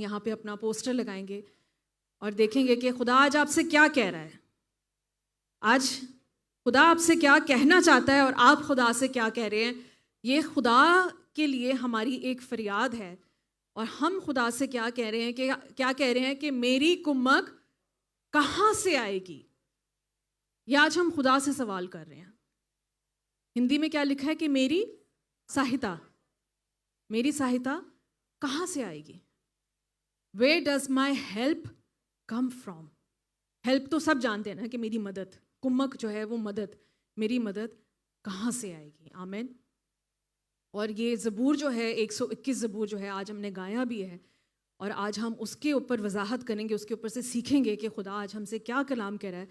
यहाँ पे अपना पोस्टर लगाएंगे और देखेंगे कि खुदा आज आपसे क्या कह रहा है, आज खुदा आपसे क्या कहना चाहता है और आप खुदा से क्या कह रहे हैं। ये खुदा के लिए हमारी एक फरियाद है और हम खुदा से क्या कह रहे हैं कि मेरी कुम्मक कहाँ से आएगी। ये आज हम खुदा से सवाल कर रहे हैं। हिंदी में क्या लिखा है कि मेरी सहायता कहाँ से आएगी। Where does my help come from? Help तो सब जानते हैं ना कि मेरी मदद, कुम्मक जो है वो मदद, मेरी मदद कहाँ से आएगी। आमीन। और ये ज़बूर जो है 121 ज़बूर जो है आज हमने गाया भी है और आज हम उसके ऊपर वजाहत करेंगे, उसके ऊपर से सीखेंगे कि खुदा आज हमसे क्या कलाम कह रहा है।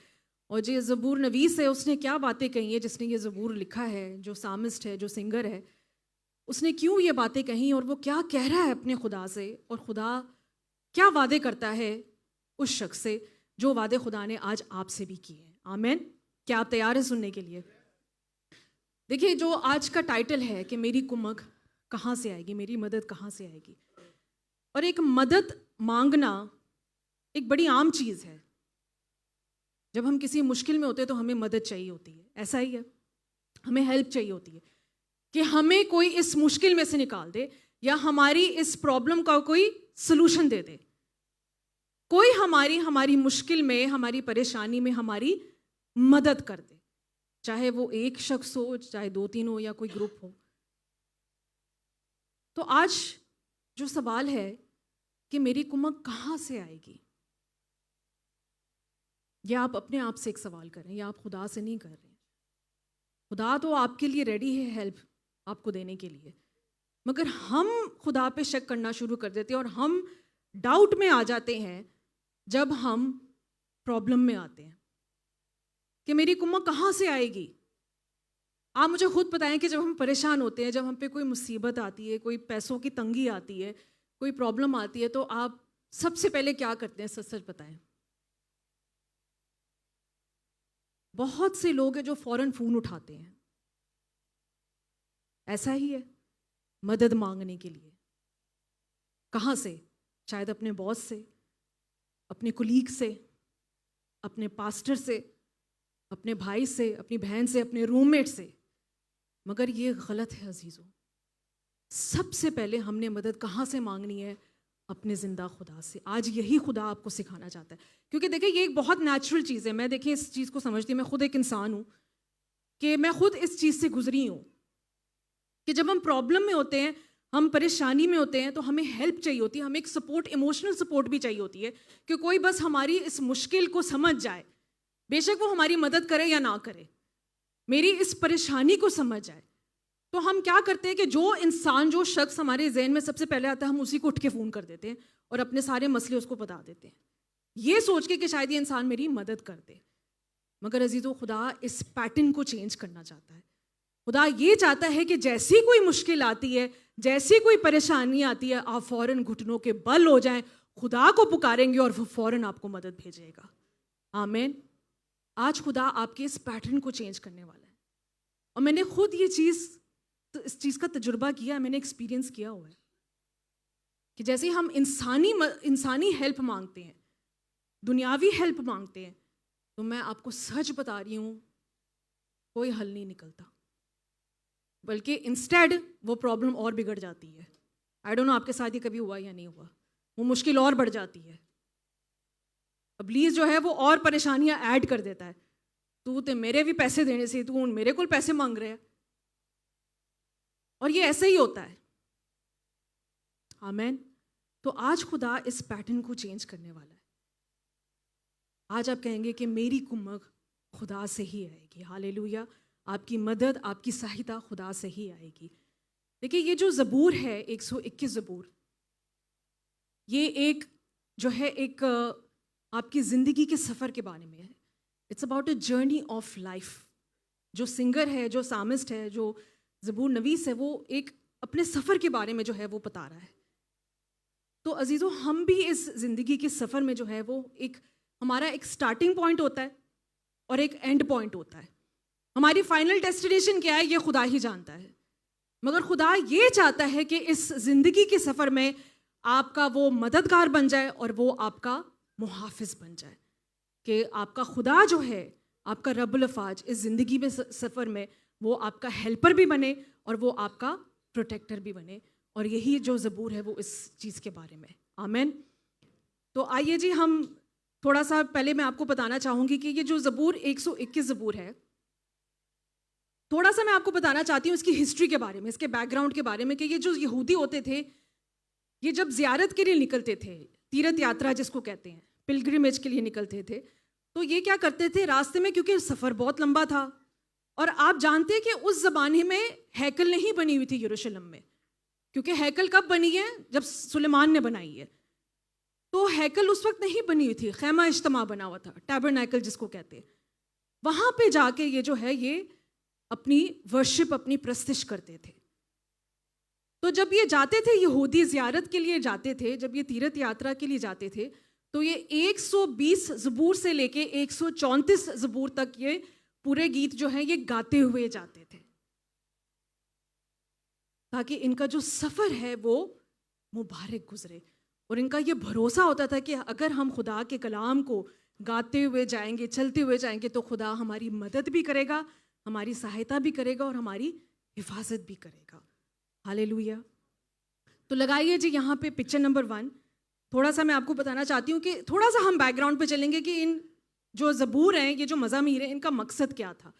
और जो ज़बूर नवीस है उसने क्या बातें कही है, जिसने ये ज़बूर लिखा है, जो सामिस्ट है, जो सिंगर है, उसने क्यों ये बातें कही और वो क्या कह रहा है अपने खुदा से, और खुदा क्या वादे करता है उस शख्स से जो वादे खुदा ने आज आपसे भी किए हैं। आमीन। क्या आप तैयार हैं सुनने के लिए? देखिए, जो आज का टाइटल है कि मेरी कुम्मक कहाँ से आएगी, मेरी मदद कहाँ से आएगी। और एक मदद मांगना एक बड़ी आम चीज़ है। जब हम किसी मुश्किल में होते हैं तो हमें मदद चाहिए होती है, ऐसा ही है, हमें हेल्प चाहिए होती है कि हमें कोई इस मुश्किल में से निकाल दे या हमारी इस प्रॉब्लम का कोई सलूशन दे दे। कोई हमारी मुश्किल में, हमारी परेशानी में हमारी मदद कर दे, चाहे वो एक शख्स हो, चाहे 2-3 हो या कोई ग्रुप हो। तो आज जो सवाल है कि मेरी कुम्मक कहाँ से आएगी, यह आप अपने आप से एक सवाल करें, या आप खुदा से नहीं कर रहे। खुदा तो आपके लिए रेडी है हेल्प आपको देने के लिए, मगर हम खुदा पे शक करना शुरू कर देते हैं और हम डाउट में आ जाते हैं जब हम प्रॉब्लम में आते हैं कि मेरी कुम्मक कहाँ से आएगी। आप मुझे खुद बताएं कि जब हम परेशान होते हैं, जब हम पे कोई मुसीबत आती है, कोई पैसों की तंगी आती है, कोई प्रॉब्लम आती है, तो आप सबसे पहले क्या करते हैं? सच सच बताएं। बहुत से लोग हैं जो फौरन फ़ोन उठाते हैं, ऐसा ही है, मदद मांगने के लिए। कहाँ से? शायद अपने बॉस से, अपने कुलीग से, अपने पास्टर से, अपने भाई से, अपनी बहन से, अपने रूममेट से। मगर ये गलत है अजीज़ों। सबसे पहले हमने मदद कहाँ से मांगनी है? अपने ज़िंदा खुदा से। आज यही खुदा आपको सिखाना चाहता है, क्योंकि देखिए ये एक बहुत नेचुरल चीज़ है। मैं देखिए इस चीज़ को समझती हूँ, मैं खुद एक इंसान हूँ कि मैं खुद इस चीज़ से गुजरी हूँ कि जब हम प्रॉब्लम में होते हैं, हम परेशानी में होते हैं, तो हमें हेल्प चाहिए होती है, हमें एक सपोर्ट, इमोशनल सपोर्ट भी चाहिए होती है कि कोई बस हमारी इस मुश्किल को समझ जाए, बेशक वो हमारी मदद करे या ना करे, मेरी इस परेशानी को समझ जाए। तो हम क्या करते हैं कि जो इंसान, जो शख्स हमारे जहन में सबसे पहले आता है, हम उसी को उठ के फ़ोन कर देते हैं और अपने सारे मसले उसको बता देते हैं, ये सोच के कि शायद ये इंसान मेरी मदद कर दे। मगर अजीज़ों, खुदा इस पैटर्न को चेंज करना चाहता है। खुदा ये चाहता है कि जैसी कोई मुश्किल आती है, जैसी कोई परेशानी आती है, आप फ़ौरन घुटनों के बल हो जाएं, खुदा को पुकारेंगे और वो फ़ौरन आपको मदद भेजेगा। आमीन। आज खुदा आपके इस पैटर्न को चेंज करने वाला है और मैंने खुद इस चीज़ का तजुर्बा किया है, मैंने एक्सपीरियंस किया हुआ है कि जैसे हम इंसानी हेल्प मांगते हैं, दुनियावी हेल्प मांगते हैं, तो मैं आपको सच बता रही हूँ, कोई हल नहीं निकलता, बल्कि इंस्टेड वो प्रॉब्लम और बिगड़ जाती है। आई डोंट नो आपके साथ ये कभी हुआ या नहीं हुआ, वो मुश्किल और बढ़ जाती है। इब्लीस जो है वो और परेशानियां ऐड कर देता है। तू तो मेरे भी पैसे देने से, तू मेरे को पैसे मांग रहे हैं, और ये ऐसे ही होता है। आमीन। तो आज खुदा इस पैटर्न को चेंज करने वाला है। आज आप कहेंगे कि मेरी कुम्मक खुदा से ही आएगी। हालेलुया। आपकी मदद, आपकी सहायता खुदा से ही आएगी। देखिए, ये जो ज़बूर है 121 ज़बूर, ये एक जो है एक आपकी ज़िंदगी के सफ़र के बारे में है। It's about a journey of life. जो सिंगर है, जो सामिस्ट है, जो ज़बूर नवीस है, वो एक अपने सफ़र के बारे में जो है वो बता रहा है। तो अजीज़ों, हम भी इस ज़िंदगी के सफ़र में जो है वो हमारा एक स्टार्टिंग पॉइंट होता है और एक एंड पॉइंट होता है। हमारी फाइनल डेस्टिनेशन क्या है ये खुदा ही जानता है, मगर खुदा ये चाहता है कि इस ज़िंदगी के सफ़र में आपका वो मददगार बन जाए और वो आपका मुहाफिज बन जाए, कि आपका खुदा जो है, आपका रब्बुल अफ़ाज इस ज़िंदगी में सफ़र में वो आपका हेल्पर भी बने और वो आपका प्रोटेक्टर भी बने। और यही जो ज़बूर है वो इस चीज़ के बारे में। आमीन। तो आइए जी, हम थोड़ा सा पहले मैं आपको बताना चाहूँगी कि ये जो ज़बूर 121 ज़बूर है, थोड़ा सा मैं आपको बताना चाहती हूँ इसकी हिस्ट्री के बारे में, इसके बैकग्राउंड के बारे में, कि ये जो यहूदी होते थे, ये जब ज़ियारत के लिए निकलते थे, तीर्थ यात्रा जिसको कहते हैं, पिलग्रिमेज के लिए निकलते थे, तो ये क्या करते थे रास्ते में, क्योंकि सफ़र बहुत लंबा था और आप जानते हैं कि उस ज़माने में हैकल नहीं बनी हुई थी यरूशलेम में, क्योंकि हैकल कब बनी है? जब सुलेमान ने बनाई है। तो हैकल उस वक्त नहीं बनी हुई थी, खैमा इज्तिमा बना हुआ था, टैबरनेकल जिसको कहते हैं। वहाँ पे जाके ये जो है ये अपनी वर्शिप, अपनी प्रस्तिश करते थे। तो जब ये जाते थे, यहूदी ज़ियारत के लिए जाते थे, जब ये तीर्थ यात्रा के लिए जाते थे, तो ये 120 ज़बूर से लेके 134 ज़बूर तक ये पूरे गीत जो हैं ये गाते हुए जाते थे, ताकि इनका जो सफ़र है वो मुबारक गुजरे। और इनका ये भरोसा होता था कि अगर हम खुदा के कलाम को गाते हुए जाएंगे, चलते हुए जाएंगे, तो खुदा हमारी मदद भी करेगा, हमारी सहायता भी करेगा और हमारी हिफाजत भी करेगा। हालेलुया। तो लगाइए जी यहाँ पे पिक्चर नंबर 1। थोड़ा सा मैं आपको बताना चाहती हूँ कि थोड़ा सा हम बैकग्राउंड पे चलेंगे कि इन जो ज़बूर हैं, ये जो मज़ामीर हैं, इनका मकसद क्या था।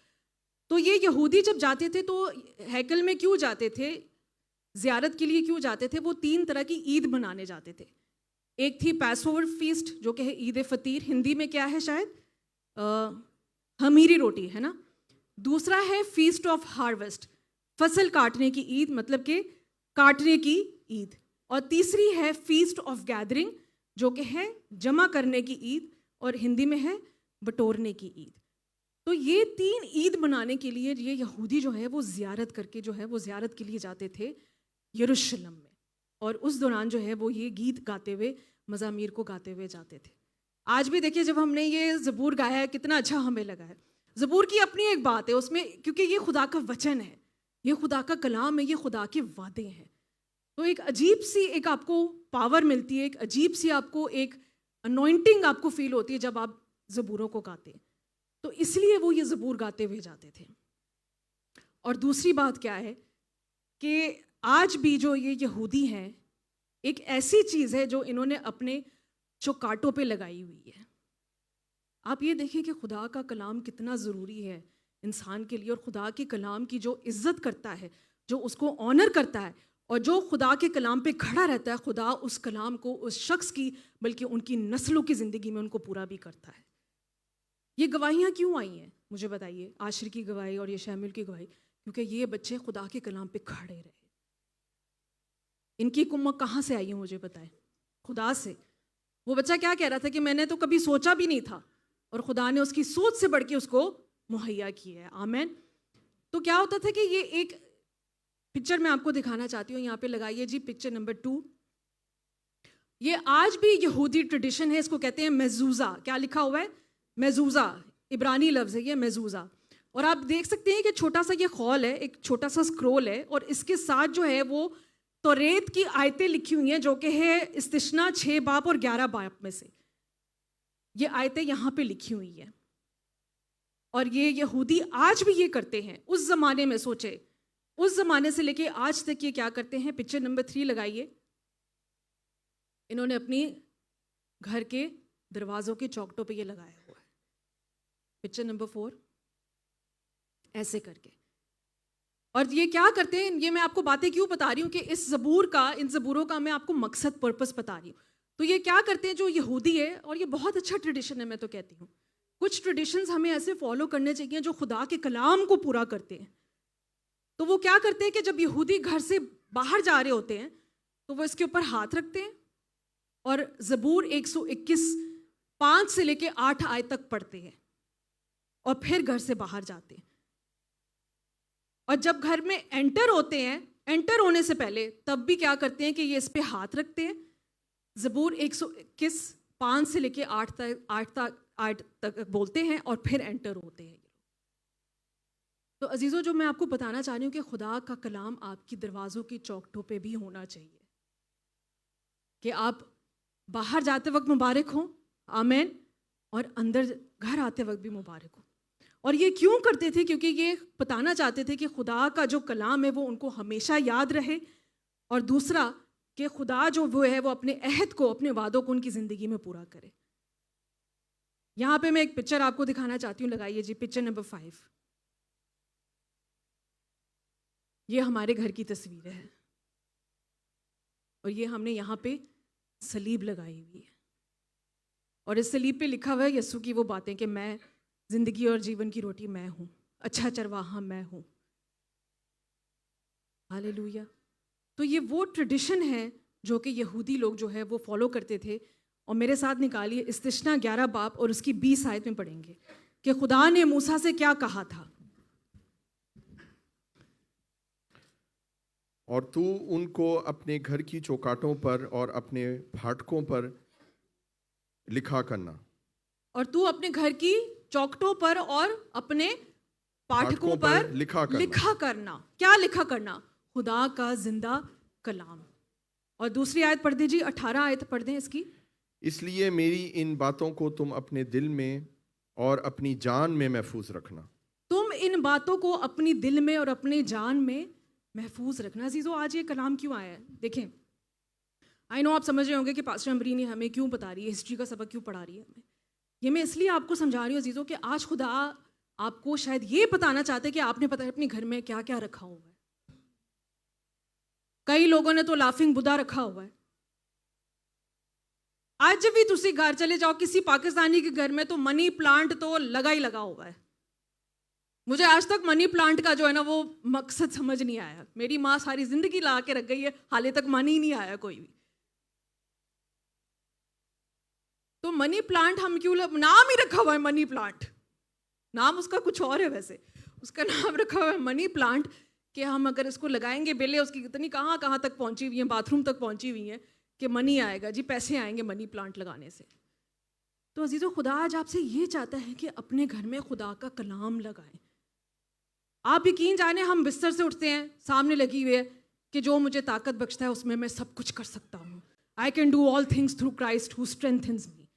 तो ये यहूदी जब जाते थे तो हैकल में क्यों जाते थे, ज़ियारत के लिए क्यों जाते थे? वो 3 तरह की ईद मनाने जाते थे। एक थी पैसओवर फीस्ट, जो कि है ईद फ़तीर, हिंदी में क्या है शायद हमीरी रोटी, है ना। दूसरा है फीस्ट ऑफ हार्वेस्ट, फसल काटने की ईद, मतलब कि काटने की ईद। और तीसरी है फीस्ट ऑफ गैदरिंग, जो कि है जमा करने की ईद, और हिंदी में है बटोरने की ईद। तो ये 3 ईद मनाने के लिए ये यहूदी जो है वो ज़ियारत करके जो है वो ज़ियारत के लिए जाते थे यरूशलेम में। और उस दौरान जो है वो ये गीत गाते हुए, मज़ामीर को गाते हुए जाते थे। आज भी देखिए, जब हमने ये ज़बूर गाया है, कितना अच्छा हमें लगा है। ज़बूर की अपनी एक बात है उसमें, क्योंकि ये खुदा का वचन है, ये खुदा का कलाम है, ये खुदा के वादे हैं। तो एक अजीब सी एक आपको पावर मिलती है, एक अजीब सी आपको एक अनॉइंटिंग आपको फील होती है जब आप ज़बूरों को गाते हैं। तो इसलिए वो ये ज़बूर गाते हुए जाते थे। और दूसरी बात क्या है कि आज भी जो ये यहूदी हैं, एक ऐसी चीज़ है जो इन्होंने अपने चौकाटों पे लगाई हुई है। आप ये देखिए कि खुदा का कलाम कितना ज़रूरी है इंसान के लिए, और खुदा के कलाम की जो इज़्ज़त करता है, जो उसको ऑनर करता है, और जो खुदा के कलाम पे खड़ा रहता है, खुदा उस कलाम को उस शख्स की, बल्कि उनकी नस्लों की ज़िंदगी में उनको पूरा भी करता है। ये गवाहियाँ क्यों आई हैं मुझे बताइए, आशिर की गवाही और ये शैमुएल की गवाही, क्योंकि ये बच्चे खुदा के कलाम पे खड़े रहे। इनकी कुम्मत कहाँ से आई है मुझे बताएं? खुदा से। वो बच्चा क्या कह रहा था कि मैंने तो कभी सोचा भी नहीं था, और खुदा ने उसकी सोच से बढ़ के उसको मुहैया किया है। आमीन। तो क्या होता था कि ये एक पिक्चर मैं आपको दिखाना चाहती हूँ, यहाँ पे लगाइए जी पिक्चर नंबर 2। ये आज भी यहूदी ट्रेडिशन है, इसको कहते हैं मेजूजा। क्या लिखा हुआ है? मेजूजा, इब्रानी लफ्ज़ है ये मेजूजा। और आप देख सकते हैं कि छोटा सा ये खौल है, एक छोटा सा स्क्रोल है, और इसके साथ जो है वो तौरेत की आयतें लिखी हुई हैं, जो कि है इस्तिश्ना 6 बाब और 11 बाब में से ये आयतें यहाँ पे लिखी हुई हैं। और ये यहूदी आज भी ये करते हैं। उस ज़माने में सोचे, उस ज़माने से लेके आज तक ये क्या करते हैं। पिक्चर नंबर 3 लगाइए। इन्होंने अपनी घर के दरवाज़ों के चौखटों पे ये लगाया हुआ है। पिक्चर नंबर 4 ऐसे करके। और ये क्या करते हैं, ये मैं आपको बातें क्यों बता रही हूँ कि इस ज़बूर का, इन ज़बूरों का मैं आपको मकसद, पर्पस बता रही हूँ। तो ये क्या करते हैं जो यहूदी है, और ये बहुत अच्छा ट्रेडिशन है, मैं तो कहती हूँ कुछ ट्रेडिशंस हमें ऐसे फॉलो करने चाहिए जो खुदा के कलाम को पूरा करते हैं। तो वो क्या करते हैं कि जब यहूदी घर से बाहर जा रहे होते हैं तो वो इसके ऊपर हाथ रखते हैं और ज़बूर 121 5 से लेके 8 आयत तक पढ़ते हैं, और फिर घर से बाहर जाते हैं। और जब घर में एंटर होते हैं, एंटर होने से पहले तब भी क्या करते हैं कि ये इस पे हाथ रखते हैं। ज़बूर 121 5 से लेके 8 तक बोलते हैं और फिर एंटर होते हैं। तो अजीज़ों, जो मैं आपको बताना चाह रही हूँ कि खुदा का कलाम आपकी दरवाज़ों की चौखटों पे भी होना चाहिए। कि आप बाहर जाते वक्त मुबारक हो, आमीन, और अंदर घर आते वक्त भी मुबारक हो। और ये क्यों करते थे? क्योंकि ये बताना चाहते थे कि खुदा का जो कलाम है वो उनको हमेशा याद रहे, और दूसरा कि खुदा जो वो है वो अपने अहद को, अपने वादों को उनकी ज़िंदगी में पूरा करे। यहाँ पे मैं एक पिक्चर आपको दिखाना चाहती हूँ, लगाइए जी, पिक्चर नंबर 5। ये हमारे घर की तस्वीर है और ये हमने यहाँ पे सलीब लगाई हुई है, और इस सलीब पे लिखा हुआ है यीशु की वो बातें कि मैं जिंदगी और जीवन की रोटी मैं हूँ, अच्छा चरवाहा मैं हूँ। हालेलुया। तो ये वो ट्रेडिशन है जो कि यहूदी लोग जो है वो फॉलो करते थे। और मेरे साथ निकालिए इस्तिश्ना 11 बाब और उसकी 20 आयत में पढ़ेंगे कि खुदा ने मूसा से क्या कहा था। और तू उनको अपने घर की चौकाटों पर और अपने फाटकों पर लिखा करना। और तू अपने घर की चौखटों पर और अपने फाटकों पर लिखा करना। क्या लिखा करना? खुदा का जिंदा कलाम। और दूसरी आयत पढ़ दीजिए, 18 आयत पढ़ दें इसकी। इसलिए मेरी इन बातों को तुम अपने दिल में और अपनी जान में महफूज रखना। तुम इन बातों को अपनी दिल में और अपनी जान में महफूज रखना। अजीजों, आज ये कलाम क्यों आया है? देखें, आई नो आप समझ रहे होंगे कि पास्टर अमरीनी हमें क्यों बता रही है, हिस्ट्री का सबक क्यों पढ़ा रही है हमें। ये मैं इसलिए आपको समझा रही हूँ अजीजों कि आज खुदा आपको शायद ये बताना चाहते हैं कि आपने पता है अपने घर में क्या क्या रखा हुआ है। कई लोगों ने तो लाफिंग बुद्धा रखा हुआ है। आज भी तुसी घर चले जाओ किसी पाकिस्तानी के घर में तो मनी प्लांट तो लगा ही लगा हुआ है। मुझे आज तक मनी प्लांट का जो है ना वो मकसद समझ नहीं आया। मेरी माँ सारी जिंदगी ला के रख गई है, हाले तक मनी नहीं आया कोई भी। तो मनी प्लांट हम क्यों, नाम ही रखा हुआ है मनी प्लांट, नाम उसका कुछ और है वैसे, उसका नाम रखा हुआ है मनी प्लांट कि हम अगर इसको लगाएंगे, बेले उसकी कितनी कहाँ कहाँ तक पहुंची हुई है, बाथरूम तक पहुंची हुई है कि मनी आएगा जी, पैसे आएंगे मनी प्लांट लगाने से। तो अजीजों, खुदा आज आपसे ये चाहता है कि अपने घर में खुदा का कलाम लगाएं। आप यकीन जाने, हम बिस्तर से उठते हैं, सामने लगी हुई है कि जो मुझे ताकत बख्शता है उसमें मैं सब कुछ कर सकता हूँ। I can do all things through Christ who strengthens me.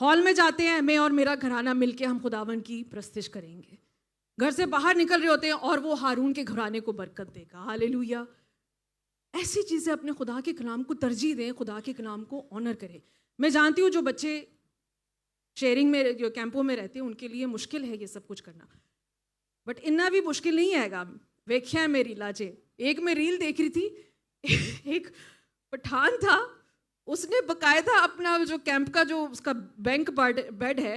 Hall में जाते हैं, मैं और मेरा घराना मिलके हम खुदावन की प्रस्तिश करेंगे। घर से बाहर निकल रहे होते हैं और वो हारून के घराने को बरकत देगा। हालेलुया। ऐसी चीज़ें अपने खुदा के कलाम को तरजीह दें, खुदा के कलाम को ऑनर करें। मैं जानती हूँ जो बच्चे शेयरिंग में, जो कैंपों में रहते हैं, उनके लिए मुश्किल है ये सब कुछ करना, बट इतना भी मुश्किल नहीं आएगा। वेख्या है मेरी लाजे, एक मैं रील देख रही थी, एक पठान था, उसने बकायदा अपना जो कैंप का जो उसका बैंक बेड है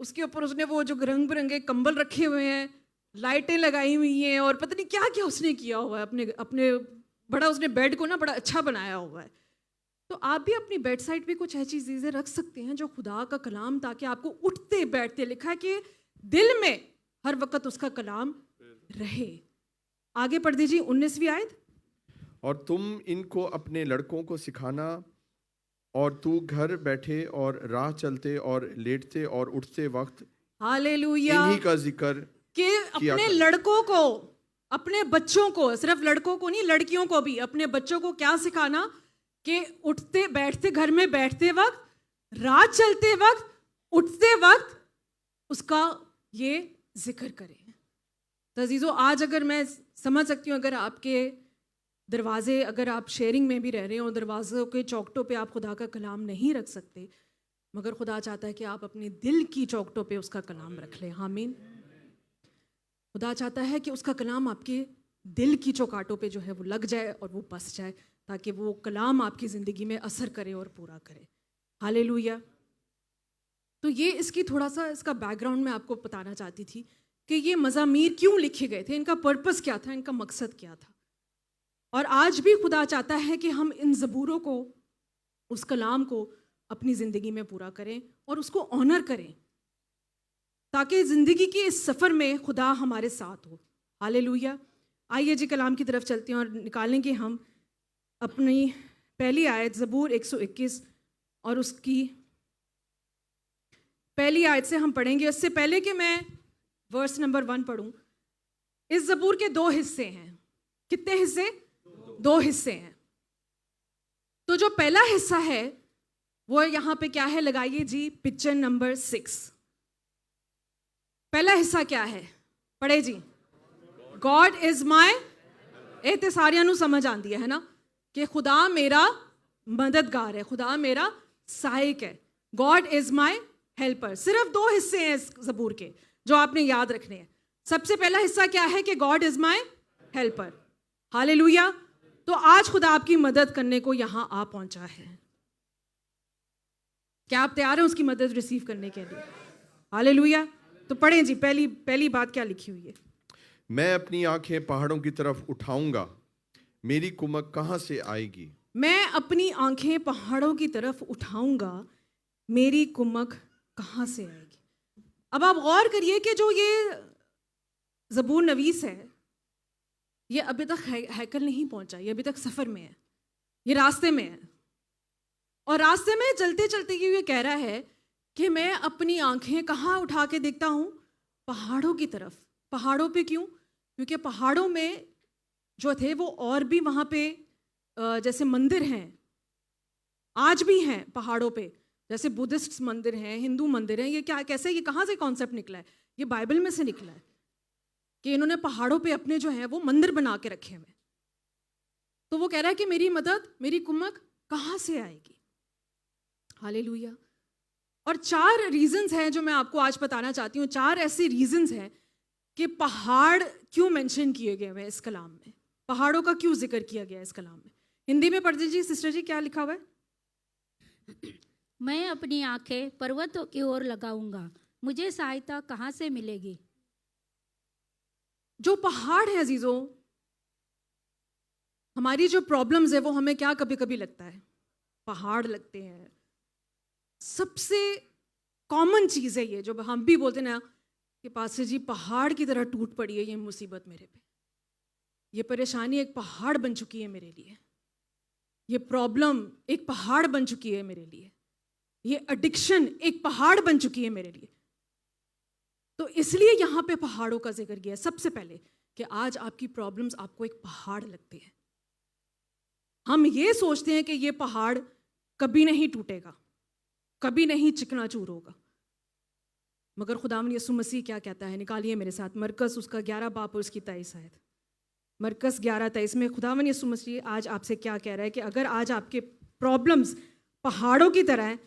उसके ऊपर उसने वो जो रंग बिरंगे कंबल रखे हुए हैं, लाइटें लगाई हुई हैं, और पता नहीं क्या क्या उसने किया हुआ है अपने अपने बड़ा, उसने बेड को ना बड़ा अच्छा बनाया हुआ है। तो आप भी अपनी बेड साइड पे कुछ ऐसी चीज़ें रख सकते हैं जो खुदा का कलाम, ताकि आपको उठते बैठते, लिखा है कि दिल में हर वक्त उसका कलाम रहे। आगे पढ़ दीजिए 19वीं आयत। और तुम इनको अपने लड़कों को सिखाना, और तू घर बैठे और राह चलते और लेटते और उठते वक्त हालेलुया इन्हीं का जिक्र कि अपने लड़कों को, अपने बच्चों को, सिर्फ लड़कों को नहीं, लड़कियों को भी, अपने बच्चों को क्या सिखाना कि उठते बैठते, घर में बैठते वक्त, राह चलते वक्त, उठते वक्त उसका ये जिक्र करें। तो अजीजों, आज अगर मैं समझ सकती हूँ, अगर आपके दरवाजे, अगर आप शेयरिंग में भी रह रहे हो, दरवाज़ों के चौखटों पे आप खुदा का कलाम नहीं रख सकते, मगर खुदा चाहता है कि आप अपने दिल की चौखटों पे उसका कलाम रख लें। आमीन। खुदा चाहता है कि उसका कलाम आपके दिल की चौकाटों पे जो है वो लग जाए और वो बस जाए, ताकि वो कलाम आपकी ज़िंदगी में असर करे और पूरा करे। हालेलुया। तो ये इसकी थोड़ा सा इसका बैकग्राउंड मैं आपको बताना चाहती थी कि ये मज़ामीर क्यों लिखे गए थे, इनका पर्पस क्या था, इनका मकसद क्या था। और आज भी खुदा चाहता है कि हम इन ज़बूरों को, उस कलाम को अपनी ज़िंदगी में पूरा करें और उसको ऑनर करें, ताकि ज़िंदगी के इस सफ़र में खुदा हमारे साथ हो। हालेलुया। आइए जी कलाम की तरफ चलते हैं और निकालेंगे हम अपनी पहली आयत, ज़बूर 121 और उसकी पहली आयत से हम पढ़ेंगे। इससे पहले कि मैं वर्स नंबर 1 पढ़ूं, इस ज़बूर के 2 हिस्से हैं। कितने हिस्से? 2 हिस्से हैं। तो जो पहला हिस्सा है वो यहाँ पे क्या है, लगाइए जी पिक्चर नंबर 6। पहला हिस्सा क्या है, पढ़े जी। गॉड इज माई, ਇਹ ਤੇ ਸਾਰਿਆਂ ਨੂੰ ਸਮਝ ਆਉਂਦੀ है ना, कि खुदा मेरा मददगार है, खुदा मेरा सहायक है। God is my helper. सिर्फ 2 हिस्से हैं इस ज़बूर के जो आपने याद रखने हैं। सबसे पहला हिस्सा क्या है कि God is my helper. Hallelujah. तो आज खुदा आपकी मदद करने को यहां आ पहुंचा है। क्या आप तैयार हैं उसकी मदद रिसीव करने के लिए? हालेलुया। तो पढ़ें जी, पहली बात क्या लिखी हुई है। मैं अपनी आंखें पहाड़ों की तरफ उठाऊंगा, मेरी कुमक कहाँ से आएगी? मैं अपनी आंखें पहाड़ों की तरफ उठाऊंगा, मेरी कुमक कहाँ से आएगी। अब आप गौर करिए कि जो ये ज़बूर नवीस है, ये अभी तक हैकल नहीं पहुंचा, ये अभी तक सफ़र में है, ये रास्ते में है। और रास्ते में चलते चलते ये कह रहा है कि मैं अपनी आंखें कहाँ उठा के देखता हूँ, पहाड़ों की तरफ। पहाड़ों पे क्यों? क्योंकि पहाड़ों में जो थे वो और भी वहाँ पे जैसे मंदिर हैं, आज भी हैं पहाड़ों पे, जैसे बुद्धिस्ट मंदिर हैं, हिंदू मंदिर हैं। ये क्या, कैसे, ये कहाँ से कॉन्सेप्ट निकला है? ये बाइबल में से निकला है कि इन्होंने पहाड़ों पे अपने जो है वो मंदिर बना के रखे हुए। तो वो कह रहा है कि मेरी मदद, मेरी कुमक कहाँ से आएगी। हालेलुया। और 4 रीजंस हैं जो मैं आपको आज बताना चाहती हूँ। 4 ऐसे रीजंस हैं कि पहाड़ क्यों मेंशन किए गए हैं इस कलाम में, पहाड़ों का क्यों जिक्र किया गया है इस कलाम में। हिंदी में पढ़ दीजिए सिस्टर जी, क्या लिखा हुआ है। मैं अपनी आंखें पर्वतों की ओर लगाऊंगा, मुझे सहायता कहाँ से मिलेगी। जो पहाड़ है अजीजों, हमारी जो प्रॉब्लम्स है वो हमें क्या कभी कभी लगता है, पहाड़ लगते हैं। सबसे कॉमन चीज़ है ये, जो हम भी बोलते हैं ना कि पास्टर जी पहाड़ की तरह टूट पड़ी है ये मुसीबत मेरे पे, ये परेशानी एक पहाड़ बन चुकी है मेरे लिए, ये प्रॉब्लम एक पहाड़ बन चुकी है मेरे लिए, ये एडिक्शन एक पहाड़ बन चुकी है मेरे लिए। तो इसलिए यहाँ पे पहाड़ों का जिक्र किया है सबसे पहले, कि आज आपकी प्रॉब्लम्स आपको एक पहाड़ लगते हैं। हम ये सोचते हैं कि ये पहाड़ कभी नहीं टूटेगा, कभी नहीं चिकनाचूर होगा, मगर खुदावंद यीशु मसीह क्या कहता है, निकालिए मेरे साथ मरकस उसका 11 बाब और उसकी 23 आयत। मरकस 11:23 में खुदावंद यीशु मसीह आज आपसे क्या कह रहा है कि अगर आज आपके प्रॉब्लम्स पहाड़ों की तरह हैं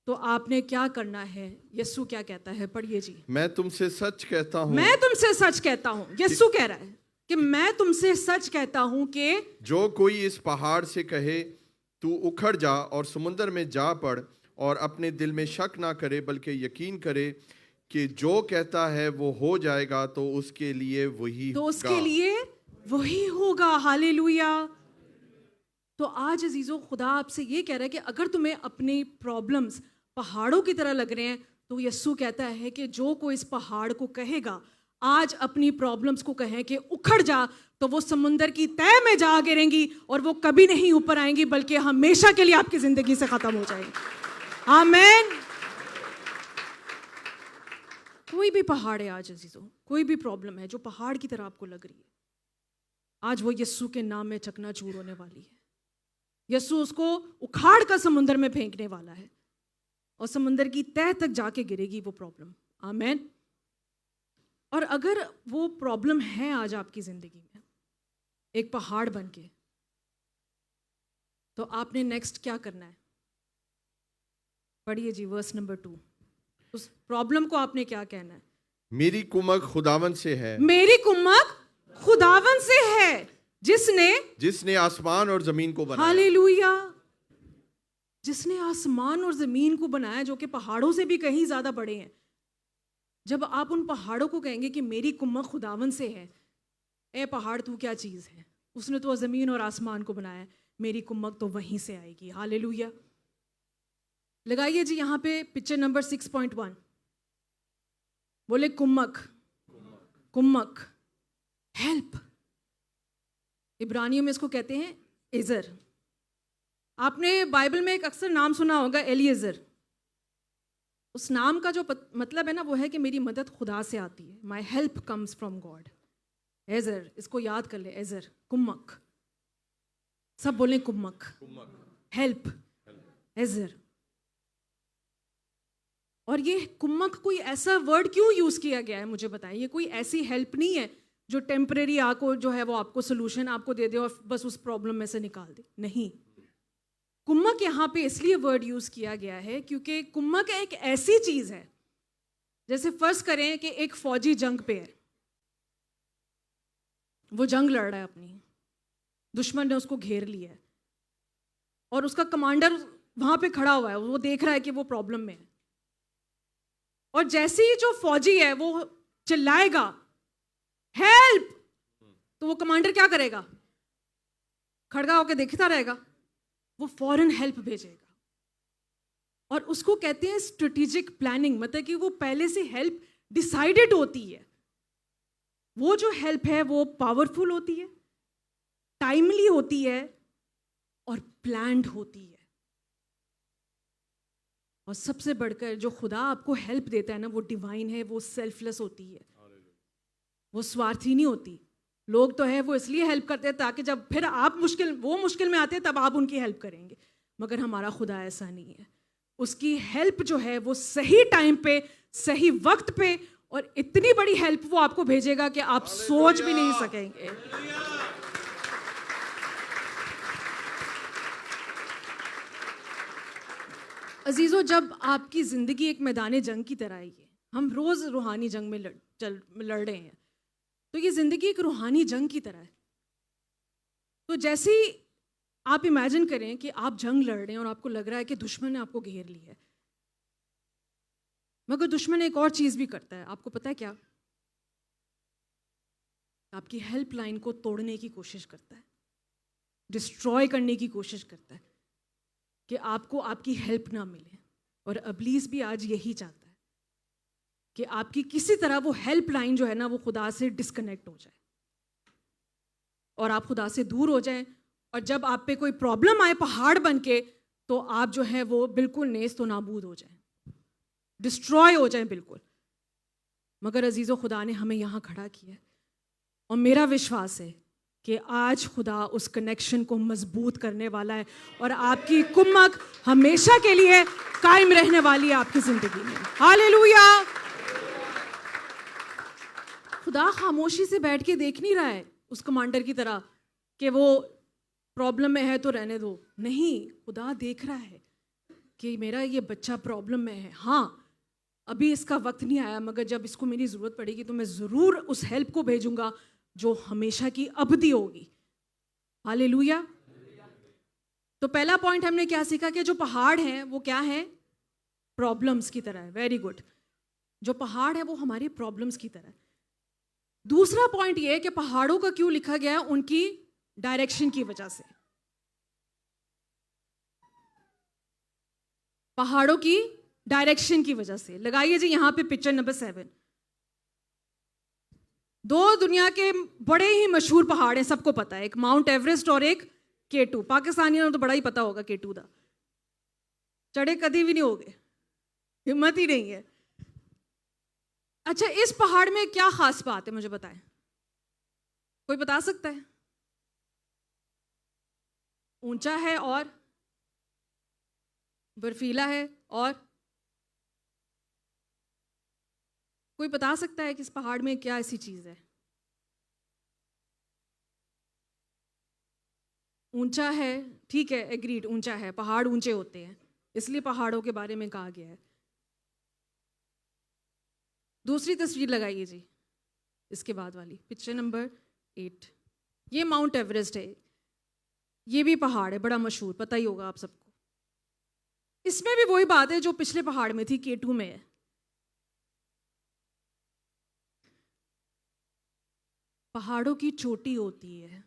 तो आपने क्या करना है। यीशु क्या कहता है, पढ़िए जी। मैं तुमसे सच कहता हूँ, मैं तुमसे सच कहता हूँ, यीशु कह रहा है कि मैं तुमसे सच कहता हूँ कि जो कोई इस पहाड़ से कहे तू उखड़ जा और समुद्र में जा पड़, और अपने दिल में शक ना करे बल्कि यकीन करे कि जो कहता है वो हो जाएगा, तो उसके लिए वही तो उसके लिए वही होगा। हालेलुया। तो आज अजीजों खुदा आपसे ये कह रहा है कि अगर तुम्हें अपनी प्रॉब्लम्स पहाड़ों की तरह लग रहे हैं, तो यीशु कहता है कि जो कोई इस पहाड़ को कहेगा, आज अपनी प्रॉब्लम्स को कहें कि उखड़ जा, तो वो समुंदर की तह में जा गिरेंगी और वो कभी नहीं ऊपर आएंगी, बल्कि हमेशा के लिए आपकी जिंदगी से खत्म हो जाएंगी। आमीन। कोई भी पहाड़ है आज अजीजों, कोई भी प्रॉब्लम है जो पहाड़ की तरह आपको लग रही है, आज वो यीशु के नाम में चकनाचूर होने वाली है। यीशु उसको उखाड़ कर समुंदर में फेंकने वाला है और समुंदर की तह तक जाके गिरेगी वो प्रॉब्लम। आमीन। और अगर वो प्रॉब्लम है आज आपकी जिंदगी में एक पहाड़ बन के, तो आपने नेक्स्ट क्या करना है। पढ़िए जी वर्स नंबर 2। उस प्रॉब्लम को आपने क्या कहना है। मेरी कुमक खुदावन से है, मेरी कुमक खुदावन से है जिसने आसमान और जमीन को बनाया। हालेलुया। जिसने आसमान और जमीन को बनाया, जो कि पहाड़ों से भी कहीं ज्यादा बड़े हैं। जब आप उन पहाड़ों को कहेंगे कि मेरी कुमक खुदावन से है, ए पहाड़ तू क्या चीज है, उसने तो जमीन और आसमान को बनाया, मेरी कुमक तो वहीं से आएगी। हालेलुया। लगाइए जी यहाँ पे पिक्चर नंबर 6.1। बोले कुमक, कुमक हेल्प। इब्रानियों में इसको कहते हैं एजर। आपने बाइबल में एक अक्सर नाम सुना होगा एलिएजर। उस नाम का जो मतलब है ना, वो है कि मेरी मदद खुदा से आती है। My help comes from God. एजर, इसको याद कर ले, एजर, कुमक। सब बोले कुमक, हेल्प, एजर। और ये कुम्मक कोई ऐसा वर्ड क्यों यूज किया गया है मुझे बताएं। ये कोई ऐसी हेल्प नहीं है जो टेम्परेरी आपको जो है वो आपको सोल्यूशन आपको दे दे और बस उस प्रॉब्लम में से निकाल दे, नहीं। कुम्मक यहाँ पे इसलिए वर्ड यूज किया गया है क्योंकि कुम्मक एक ऐसी चीज है, जैसे फर्ज करें कि एक फौजी जंग पे है, वो जंग लड़ रहा है अपनी, दुश्मन ने उसको घेर लिया है और उसका कमांडर वहां पे खड़ा हुआ है, वो देख रहा है कि वो प्रॉब्लम में है। और जैसे ही जो फौजी है वो चिल्लाएगा हेल्प, तो वो कमांडर क्या करेगा? खड़गा होकर देखता रहेगा? वो फौरन हेल्प भेजेगा। और उसको कहते हैं स्ट्रेटेजिक प्लानिंग, मतलब कि वो पहले से हेल्प डिसाइडेड होती है। वो जो हेल्प है वो पावरफुल होती है, टाइमली होती है और प्लान्ड होती है। और सबसे बढ़कर जो खुदा आपको हेल्प देता है ना, वो डिवाइन है, वो सेल्फलेस होती है, वो स्वार्थी नहीं होती। लोग तो है वो इसलिए हेल्प करते हैं ताकि जब फिर आप वो मुश्किल में आते हैं तब आप उनकी हेल्प करेंगे, मगर हमारा खुदा ऐसा नहीं है। उसकी हेल्प जो है वो सही टाइम पे, सही वक्त पे, और इतनी बड़ी हेल्प वो आपको भेजेगा कि आप सोच भी नहीं सकेंगे। अजीजों, जब आपकी जिंदगी एक मैदान जंग की तरह ही है, हम रोज रूहानी जंग में लड़ रहे हैं, तो ये जिंदगी एक रूहानी जंग की तरह है। तो जैसे ही आप इमेजिन करें कि आप जंग लड़ रहे हैं और आपको लग रहा है कि दुश्मन ने आपको घेर लिया है, मगर दुश्मन एक और चीज भी करता है, आपको पता है क्या? आपकी हेल्पलाइन को तोड़ने की कोशिश करता है, डिस्ट्रॉय करने की कोशिश करता है कि आपको आपकी हेल्प ना मिले। और इब्लीस भी आज यही चाहता है कि आपकी किसी तरह वो हेल्पलाइन जो है ना वो खुदा से डिस्कनेक्ट हो जाए और आप खुदा से दूर हो जाएं। और जब आप पे कोई प्रॉब्लम आए पहाड़ बन के, तो आप जो है वो बिल्कुल नेस्त व नाबूद हो जाएं, डिस्ट्रॉय हो जाएं बिल्कुल। मगर अजीज़ों, खुदा ने हमें यहाँ खड़ा किया है और मेरा विश्वास है कि आज खुदा उस कनेक्शन को मजबूत करने वाला है और आपकी कुम्मक हमेशा के लिए कायम रहने वाली है आपकी जिंदगी में। हालेलुया। खुदा खामोशी से बैठ के देख नहीं रहा है उस कमांडर की तरह कि वो प्रॉब्लम में है तो रहने दो। नहीं, खुदा देख रहा है कि मेरा ये बच्चा प्रॉब्लम में है। हाँ, अभी इसका वक्त नहीं आया, मगर जब इसको मेरी ज़रूरत पड़ेगी तो मैं ज़रूर उस हेल्प को भेजूंगा जो हमेशा की अबदी होगी। हालेलुया। तो पहला पॉइंट हमने क्या सीखा कि जो पहाड़ हैं वो क्या है? प्रॉब्लम्स की तरह है। Very good. जो पहाड़ है वो हमारी प्रॉब्लम्स की तरह है। दूसरा पॉइंट ये है कि पहाड़ों का क्यों लिखा गया है? उनकी डायरेक्शन की वजह से। पहाड़ों की डायरेक्शन की वजह से। लगाइए जी यहाँ पे पिक्चर नंबर 7। दो दुनिया के बड़े ही मशहूर पहाड़ हैं, सबको पता है, एक माउंट एवरेस्ट और एक K2। पाकिस्तानियों को तो बड़ा ही पता होगा K2 दा, चढ़े कभी भी नहीं हो गए, हिम्मत ही नहीं है। अच्छा, इस पहाड़ में क्या खास बात है मुझे बताएं, कोई बता सकता है? ऊंचा है और बर्फीला है, और कोई बता सकता है कि इस पहाड़ में क्या ऐसी चीज है? ऊंचा है, ठीक है, एग्रीड, ऊंचा है, पहाड़ ऊंचे होते हैं, इसलिए पहाड़ों के बारे में कहा गया है। दूसरी तस्वीर लगाइए जी, इसके बाद वाली पिक्चर नंबर 8। ये माउंट एवरेस्ट है, ये भी पहाड़ है, बड़ा मशहूर, पता ही होगा आप सबको। इसमें भी वही बात है जो पिछले पहाड़ में थी, K2 में है। पहाड़ों की चोटी होती है।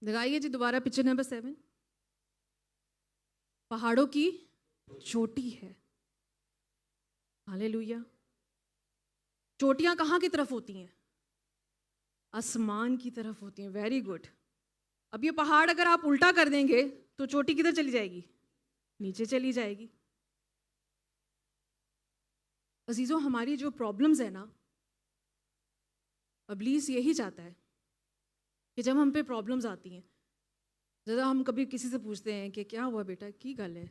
लगाइए जी दोबारा पिक्चर नंबर 7। पहाड़ों की चोटी है। हालेलुया। चोटियां कहाँ की तरफ होती हैं? आसमान की तरफ होती हैं। Very good. अब ये पहाड़ अगर आप उल्टा कर देंगे तो चोटी किधर चली जाएगी? नीचे चली जाएगी। अजीजों, हमारी जो प्रॉब्लम्स है ना, इब्लीस यही चाहता है कि जब हम पे प्रॉब्लम्स आती हैं जरा हम कभी किसी से पूछते हैं कि क्या हुआ बेटा, की गल है?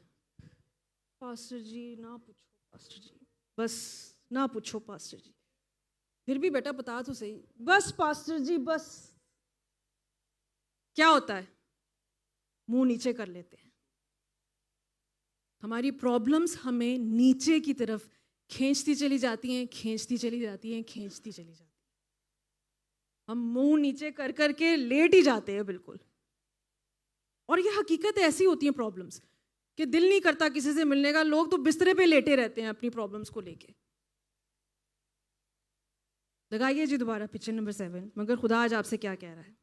पास्टर जी ना पूछो, पास्टर जी बस ना पूछो, पास्टर जी फिर भी बेटा बता तो सही, बस पास्टर जी बस। क्या होता है? मुंह नीचे कर लेते हैं। हमारी प्रॉब्लम्स हमें नीचे की तरफ खींचती चली जाती हैं, खींचती चली जाती हैं, खींचती चली जाती हैं। हम मुंह नीचे कर करके लेट ही जाते हैं बिल्कुल। और ये हकीकत ऐसी होती है प्रॉब्लम्स कि दिल नहीं करता किसी से मिलने का, लोग तो बिस्तरे पे लेटे रहते हैं अपनी प्रॉब्लम्स को लेके। लगाइए जी दोबारा पिक्चर नंबर 7। मगर खुदा आज आपसे क्या कह रहा है?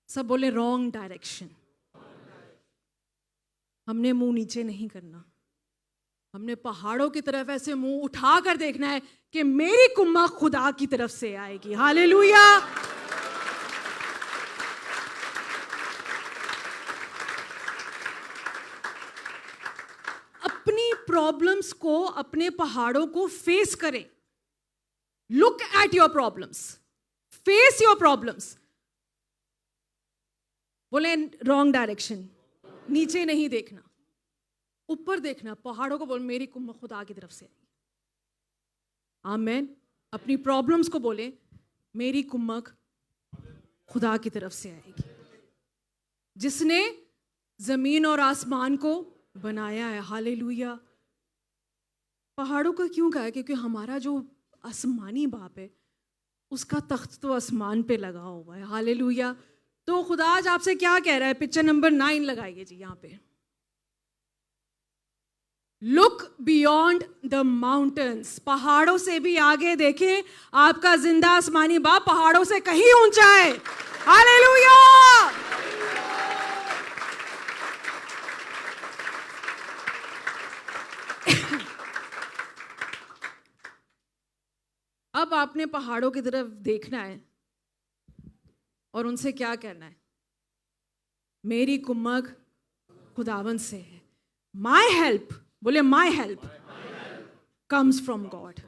सब बोले रॉन्ग डायरेक्शन। हमने मुंह नीचे नहीं करना, हमने पहाड़ों की तरफ ऐसे मुंह उठा कर देखना है कि मेरी कुम्मा खुदा की तरफ से आएगी। हालेलुया। अपनी प्रॉब्लम्स को, अपने पहाड़ों को फेस करें। Look at your problems, face your problems. बोले रॉन्ग डायरेक्शन, नीचे नहीं देखना, ऊपर देखना। पहाड़ों को बोल मेरी कुम्मत खुदा की तरफ से आएगी। आमीन। अपनी प्रॉब्लम्स को बोले मेरी कुम्मत खुदा की तरफ से आएगी, जिसने जमीन और आसमान को बनाया है। हालेलुया। पहाड़ों का क्यों कहा है? क्योंकि हमारा जो आसमानी बाप है उसका तख्त तो आसमान पे लगा हुआ है। हालेलुया। तो खुदा आज आपसे क्या कह रहा है? पिक्चर नंबर 9 लगाइए जी यहाँ पे। Look beyond the mountains. पहाड़ों से भी आगे देखें, आपका जिंदा आसमानी बाप पहाड़ों से कहीं ऊंचा है। हालेलुया। अब आपने पहाड़ों की तरफ देखना है और उनसे क्या कहना है? मेरी कुम्मत खुदावन से है। माई हेल्प, बोले माई help comes from God.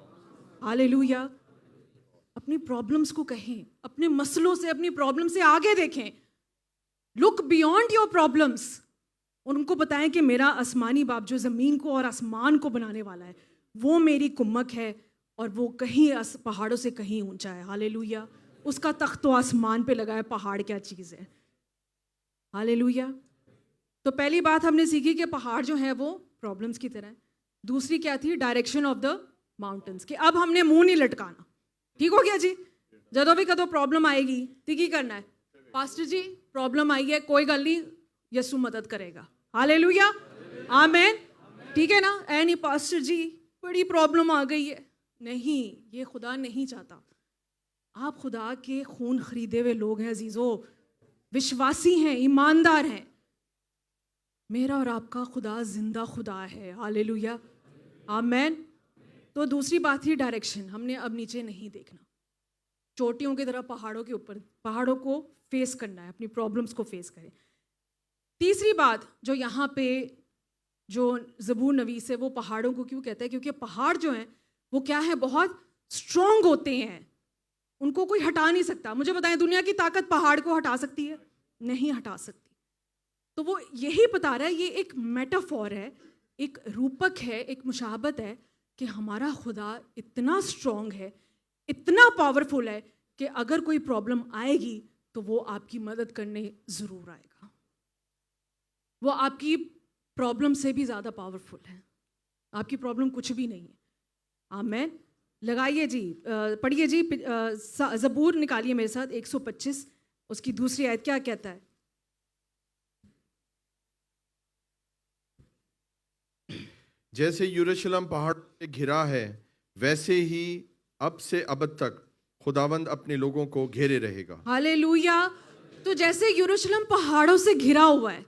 Hallelujah. अपनी प्रॉब्लम्स को कहें, अपने मसलों से, अपनी प्रॉब्लम से आगे देखें। Look beyond your problems. उनको बताएं कि मेरा आसमानी बाप जो ज़मीन को और आसमान को बनाने वाला है, वो मेरी कुम्मत है और वो कहीं पहाड़ों से कहीं ऊंचा है। हालेलुया। उसका तख्त तो आसमान पे लगा है, पहाड़ क्या चीज़ है। हालेलुया। तो पहली बात हमने सीखी कि पहाड़ जो है वो प्रॉब्लम्स की तरह है। दूसरी क्या थी? Direction of the mountains. कि अब हमने मुंह नहीं लटकाना। ठीक हो गया जी? जदों भी कदों प्रॉब्लम आएगी तो की करना है? पास्टर जी प्रॉब्लम आई है, कोई गल नहीं, यसु मदद करेगा। हालेलुया। आमीन। ठीक है ना? ऐ नहीं पास्टर जी बड़ी प्रॉब्लम आ गई है। नहीं, ये खुदा नहीं चाहता। आप खुदा के खून खरीदे हुए लोग हैं अजीजों, विश्वासी हैं, ईमानदार हैं। मेरा और आपका खुदा जिंदा खुदा है। हालेलुया। आमीन। तो दूसरी बात थी डायरेक्शन। हमने अब नीचे नहीं देखना, चोटियों की तरह पहाड़ों के ऊपर, पहाड़ों को फेस करना है, अपनी प्रॉब्लम्स को फेस करें। तीसरी बात जो यहाँ पे जो ज़बूर नवीस है वो पहाड़ों को क्यों कहता है? क्योंकि पहाड़ जो हैं वो क्या है? बहुत स्ट्रॉन्ग होते हैं, उनको कोई हटा नहीं सकता। मुझे बताएं, दुनिया की ताकत पहाड़ को हटा सकती है? नहीं हटा सकती। तो वो यही बता रहा है, ये एक मेटाफॉर है, एक रूपक है, एक मुशाबत है कि हमारा खुदा इतना स्ट्रॉन्ग है, इतना पावरफुल है कि अगर कोई प्रॉब्लम आएगी तो वो आपकी मदद करने ज़रूर आएगा। वो आपकी प्रॉब्लम से भी ज़्यादा पावरफुल है। आपकी प्रॉब्लम कुछ भी नहीं है। आमीन। लगाइए जी, पढ़िए जी, ज़बूर निकालिए मेरे साथ 125, उसकी दूसरी आयत क्या कहता है? जैसे यरूशलेम पहाड़ से घिरा है, वैसे ही अब से अब तक खुदावंद अपने लोगों को घेरे रहेगा। हालेलुया। तो जैसे यरूशलेम पहाड़ों से घिरा हुआ है,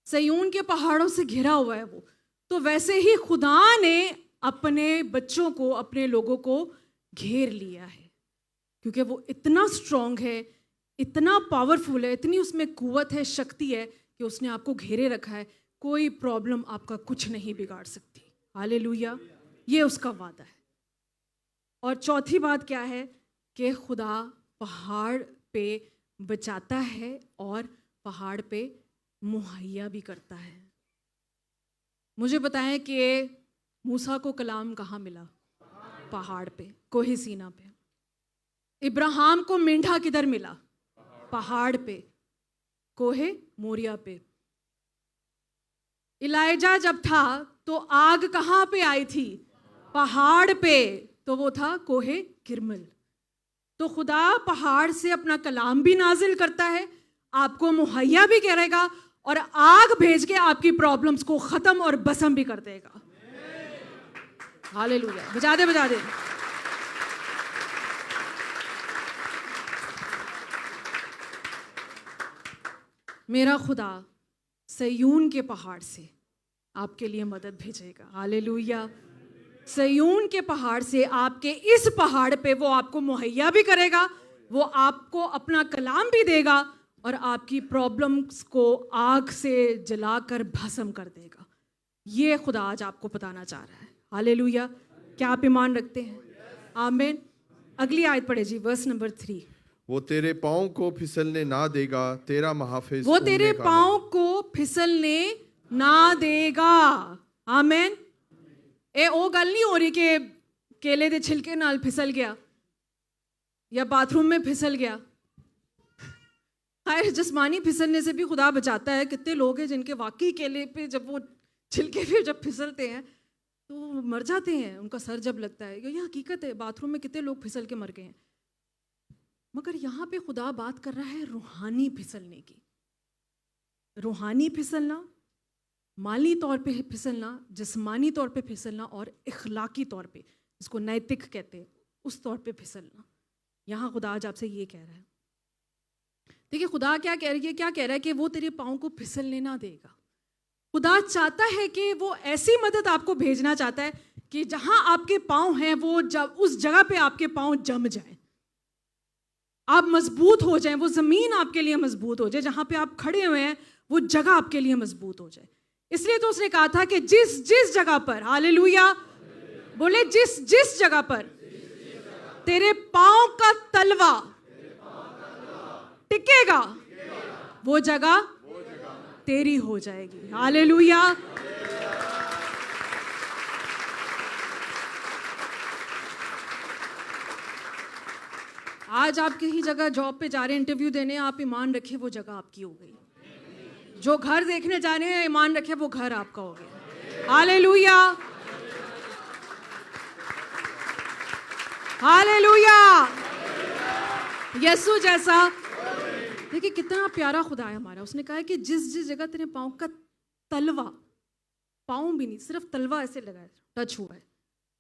सयून के पहाड़ों से घिरा हुआ है वो, तो वैसे ही खुदा ने अपने बच्चों को, अपने लोगों को घेर लिया है। क्योंकि वो इतना स्ट्रॉन्ग है, इतना पावरफुल है, इतनी उसमें कुव्वत है, शक्ति है कि उसने आपको घेरे रखा है। कोई प्रॉब्लम आपका कुछ नहीं बिगाड़ सकती। हालेलुया। ये उसका वादा है। और चौथी बात क्या है? कि खुदा पहाड़ पे बचाता है और पहाड़ पे मुहैया भी करता है। मुझे बताएं कि मूसा को कलाम कहाँ मिला? पहाड़ पे, कोहे सीना पे। इब्राहिम को मेंढा किधर मिला? पहाड़ पे, कोहे मोरिया पे। इलाइजा जब था तो आग कहाँ पे आई थी? पहाड़ पे, तो वो था कोहे किरमल। तो खुदा पहाड़ से अपना कलाम भी नाजिल करता है, आपको मुहैया भी करेगा और आग भेज के आपकी प्रॉब्लम्स को खत्म और भस्म भी कर देगा। हालेलुया, बजा दे बजा दे। मेरा खुदा सयून के पहाड़ से आपके लिए मदद भेजेगा। हालेलुया। सयून के पहाड़ से, आपके इस पहाड़ पे वो आपको मुहैया भी करेगा, वो आपको अपना कलाम भी देगा और आपकी प्रॉब्लम्स को आग से जलाकर भस्म कर देगा। ये खुदा आज आपको बताना चाह रहा है। हालेलुया। क्या आप ईमान रखते हैं? आमीन। अगली आयत पढ़े जी, वर्स नंबर 3। वो तेरे पाँव को फिसलने ना देगा, तेरा महाफिज वो तेरे उड़ने का पाँव को फिसलने ना देगा। आमीन। ਇਹ ਉਹ ਗੱਲ नहीं हो रही कि केले के छिलके नाल फिसल गया या बाथरूम में फिसल गया। खैर, जिस्मानी फिसलने से भी खुदा बचाता है। कितने लोग हैं जिनके वाकई केले पे जब वो छिलके पे जब फिसलते हैं तो वो मर जाते हैं, उनका सर जब लगता है। ये हकीकत है, बाथरूम में कितने लोग फिसल के मर गए हैं। मगर यहाँ पे खुदा बात कर रहा है रूहानी फिसलने की। रूहानी फिसलना, माली तौर पे फिसलना, जिस्मानी तौर पे फिसलना और इखलाकी तौर पे, जिसको नैतिक कहते हैं, उस तौर पे फिसलना। यहाँ खुदा आज आपसे ये कह रहा है। देखिए खुदा क्या कह रही है, क्या कह रहा है कि वो तेरे पाँव को फिसलने ना देगा। खुदा चाहता है कि वो ऐसी मदद आपको भेजना चाहता है कि जहाँ आपके पाँव हैं वो जब उस जगह पे आपके पाँव जम जाएं, आप मजबूत हो जाएं, वो ज़मीन आपके लिए मजबूत हो जाए, जहाँ पे आप खड़े हुए हैं वो जगह आपके लिए मजबूत हो जाए। इसलिए तो उसने कहा था कि जिस जिस जगह पर, हालेलुया बोले, जिस जिस जगह पर तेरे पाँव का तलवा टिकेगा वो जगह तेरी हो जाएगी। हालेलुया। आज आप कहीं जगह जॉब पे जा रहे हैं, इंटरव्यू देने, आप ईमान रखिए वो जगह आपकी हो गई। जो घर देखने जा रहे हैं, ईमान रखिए वो घर आपका हो गया। Hallelujah, hallelujah. यीशु जैसा, देखिए कितना प्यारा खुदा है हमारा। उसने कहा है कि जिस जिस जगह तेरे पाँव का तलवा, पाँव भी नहीं, सिर्फ तलवा ऐसे लगा है, टच हुआ है,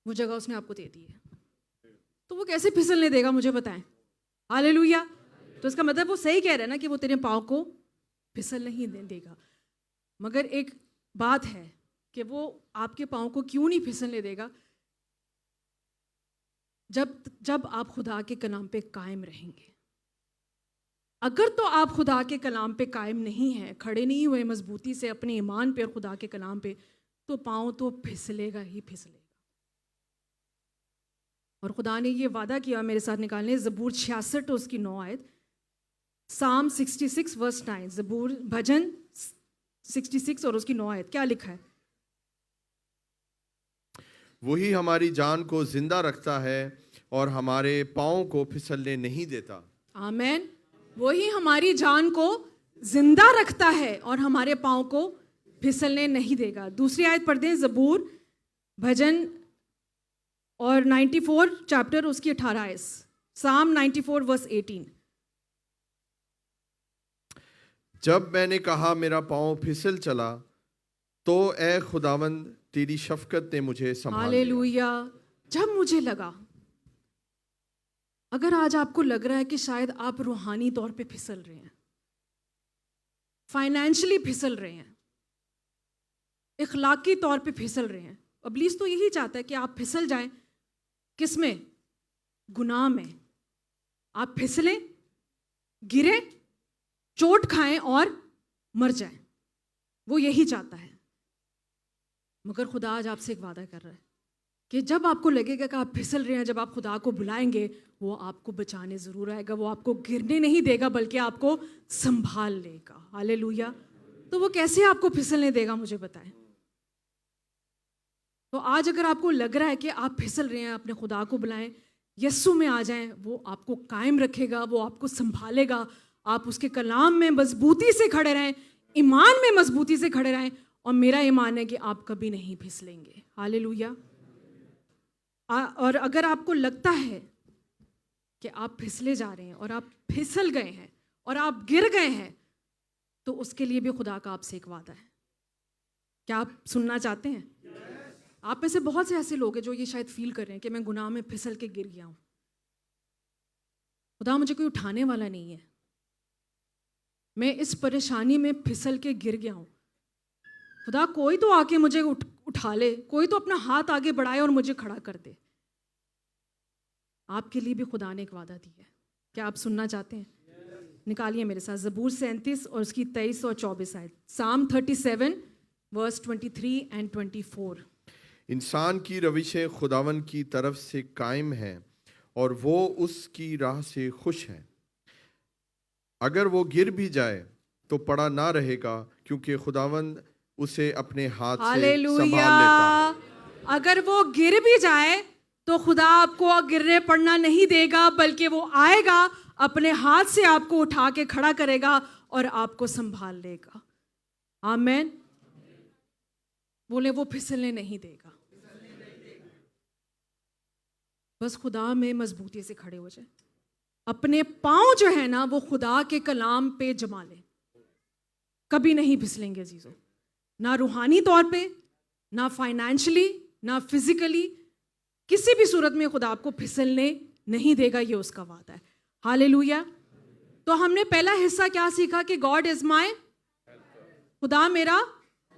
वो जगह उसने आपको दे दी है। तो वो कैसे फिसलने देगा, मुझे बताएं। हालेलुया। तो इसका मतलब वो सही कह रहा है ना कि वो तेरे पाँव को फिसल नहीं देगा। मगर एक बात है कि वो आपके पाँव को क्यों नहीं फिसलने देगा? जब आप खुदा के कलाम पे कायम रहेंगे। अगर तो आप खुदा के कलाम पे कायम नहीं हैं, खड़े नहीं हुए मजबूती से अपने ईमान पे और खुदा के कलाम पे, तो पाँव तो फिसलेगा ही फिसलेगा। और खुदा ने ये वादा किया, मेरे साथ निकालने, ज़बूर 66 उसकी 9 आयत, साम 66 वर्स 9, ज़बूर भजन 66 और उसकी 9 आयत। क्या लिखा है? वही हमारी जान को जिंदा रखता है और हमारे पाँव को फिसलने नहीं देता। आमीन। वही हमारी जान को जिंदा रखता है और हमारे पाँव को फिसलने नहीं देगा। दूसरी आयत पढ़ दें, ज़बूर भजन और 94 चैप्टर उसकी 18 आयत, साम 94 वर्स 18। जब मैंने कहा मेरा पाँव फिसल चला, तो ए खुदावंद तेरी शफकत ने मुझे संभाल लिया। हालेलुया। जब मुझे लगा, अगर आज आपको लग रहा है कि शायद आप रूहानी तौर पे फिसल रहे हैं, फाइनेंशियली फिसल रहे हैं, इखलाकी तौर पे फिसल रहे हैं, इब्लीस तो यही चाहता है कि आप फिसल जाएं। किसमें? गुनाह में। आप फिसलें, गिरे, चोट खाएं और मर जाएं। वो यही चाहता है। मगर खुदा आज आपसे एक वादा कर रहा है कि जब आपको लगेगा कि आप फिसल रहे हैं, जब आप खुदा को बुलाएंगे, वो आपको बचाने ज़रूर आएगा, वो आपको गिरने नहीं देगा बल्कि आपको संभाल लेगा। हालेलुया। तो वो कैसे आपको फिसलने देगा, मुझे बताएं। तो आज अगर आपको लग रहा है कि आप फिसल रहे हैं, अपने खुदा को बुलाएं, यस्सु में आ जाएं, वो आपको कायम रखेगा, वो आपको संभालेगा। आप उसके कलाम में मजबूती से खड़े रहें, ईमान में मजबूती से खड़े रहें, और मेरा ईमान है कि आप कभी नहीं फिसलेंगे। हालेलुया। और अगर आपको लगता है कि आप फिसले जा रहे हैं और आप फिसल गए हैं और आप गिर गए हैं, तो उसके लिए भी खुदा का आपसे एक वादा है। क्या आप सुनना चाहते हैं? आप में से बहुत से ऐसे लोग हैं जो ये शायद फील कर रहे हैं कि मैं गुनाह में फिसल के गिर गया हूं, खुदा मुझे कोई उठाने वाला नहीं है, मैं इस परेशानी में फिसल के गिर गया हूं, खुदा कोई तो आके मुझे उठा ले, कोई तो अपना हाथ आगे बढ़ाए और मुझे खड़ा कर दे। आपके लिए भी खुदा ने एक वादा दी है। क्या आप सुनना चाहते हैं? निकालिए मेरे साथ ज़बूर 37 और उसकी 23 और 24 आयत। साम 37 वर्स 23 एंड 24। इंसान की रविशें खुदावन की तरफ से कायम हैं और वो उसकी राह से खुश है। अगर वो गिर भी जाए तो पड़ा ना रहेगा, क्योंकि खुदावन उसे अपने हाथ से हालेलुया। संभाल लेता है। अगर वो गिर भी जाए तो खुदा आपको गिरने पड़ना नहीं देगा, बल्कि वो आएगा, अपने हाथ से आपको उठा के खड़ा करेगा और आपको संभाल लेगा। आमीन। बोले वो फिसलने नहीं देगा। बस खुदा में मजबूती से खड़े हो जाए, अपने पांव जो है ना वो खुदा के कलाम पे जमा ले, कभी नहीं फिसलेंगे अजीजों। ना रूहानी तौर पे, ना फाइनेंशियली, ना फिजिकली, किसी भी सूरत में खुदा आपको फिसलने नहीं देगा, ये उसका वादा है। हालेलुया। तो हमने पहला हिस्सा क्या सीखा कि गॉड इज माय, खुदा मेरा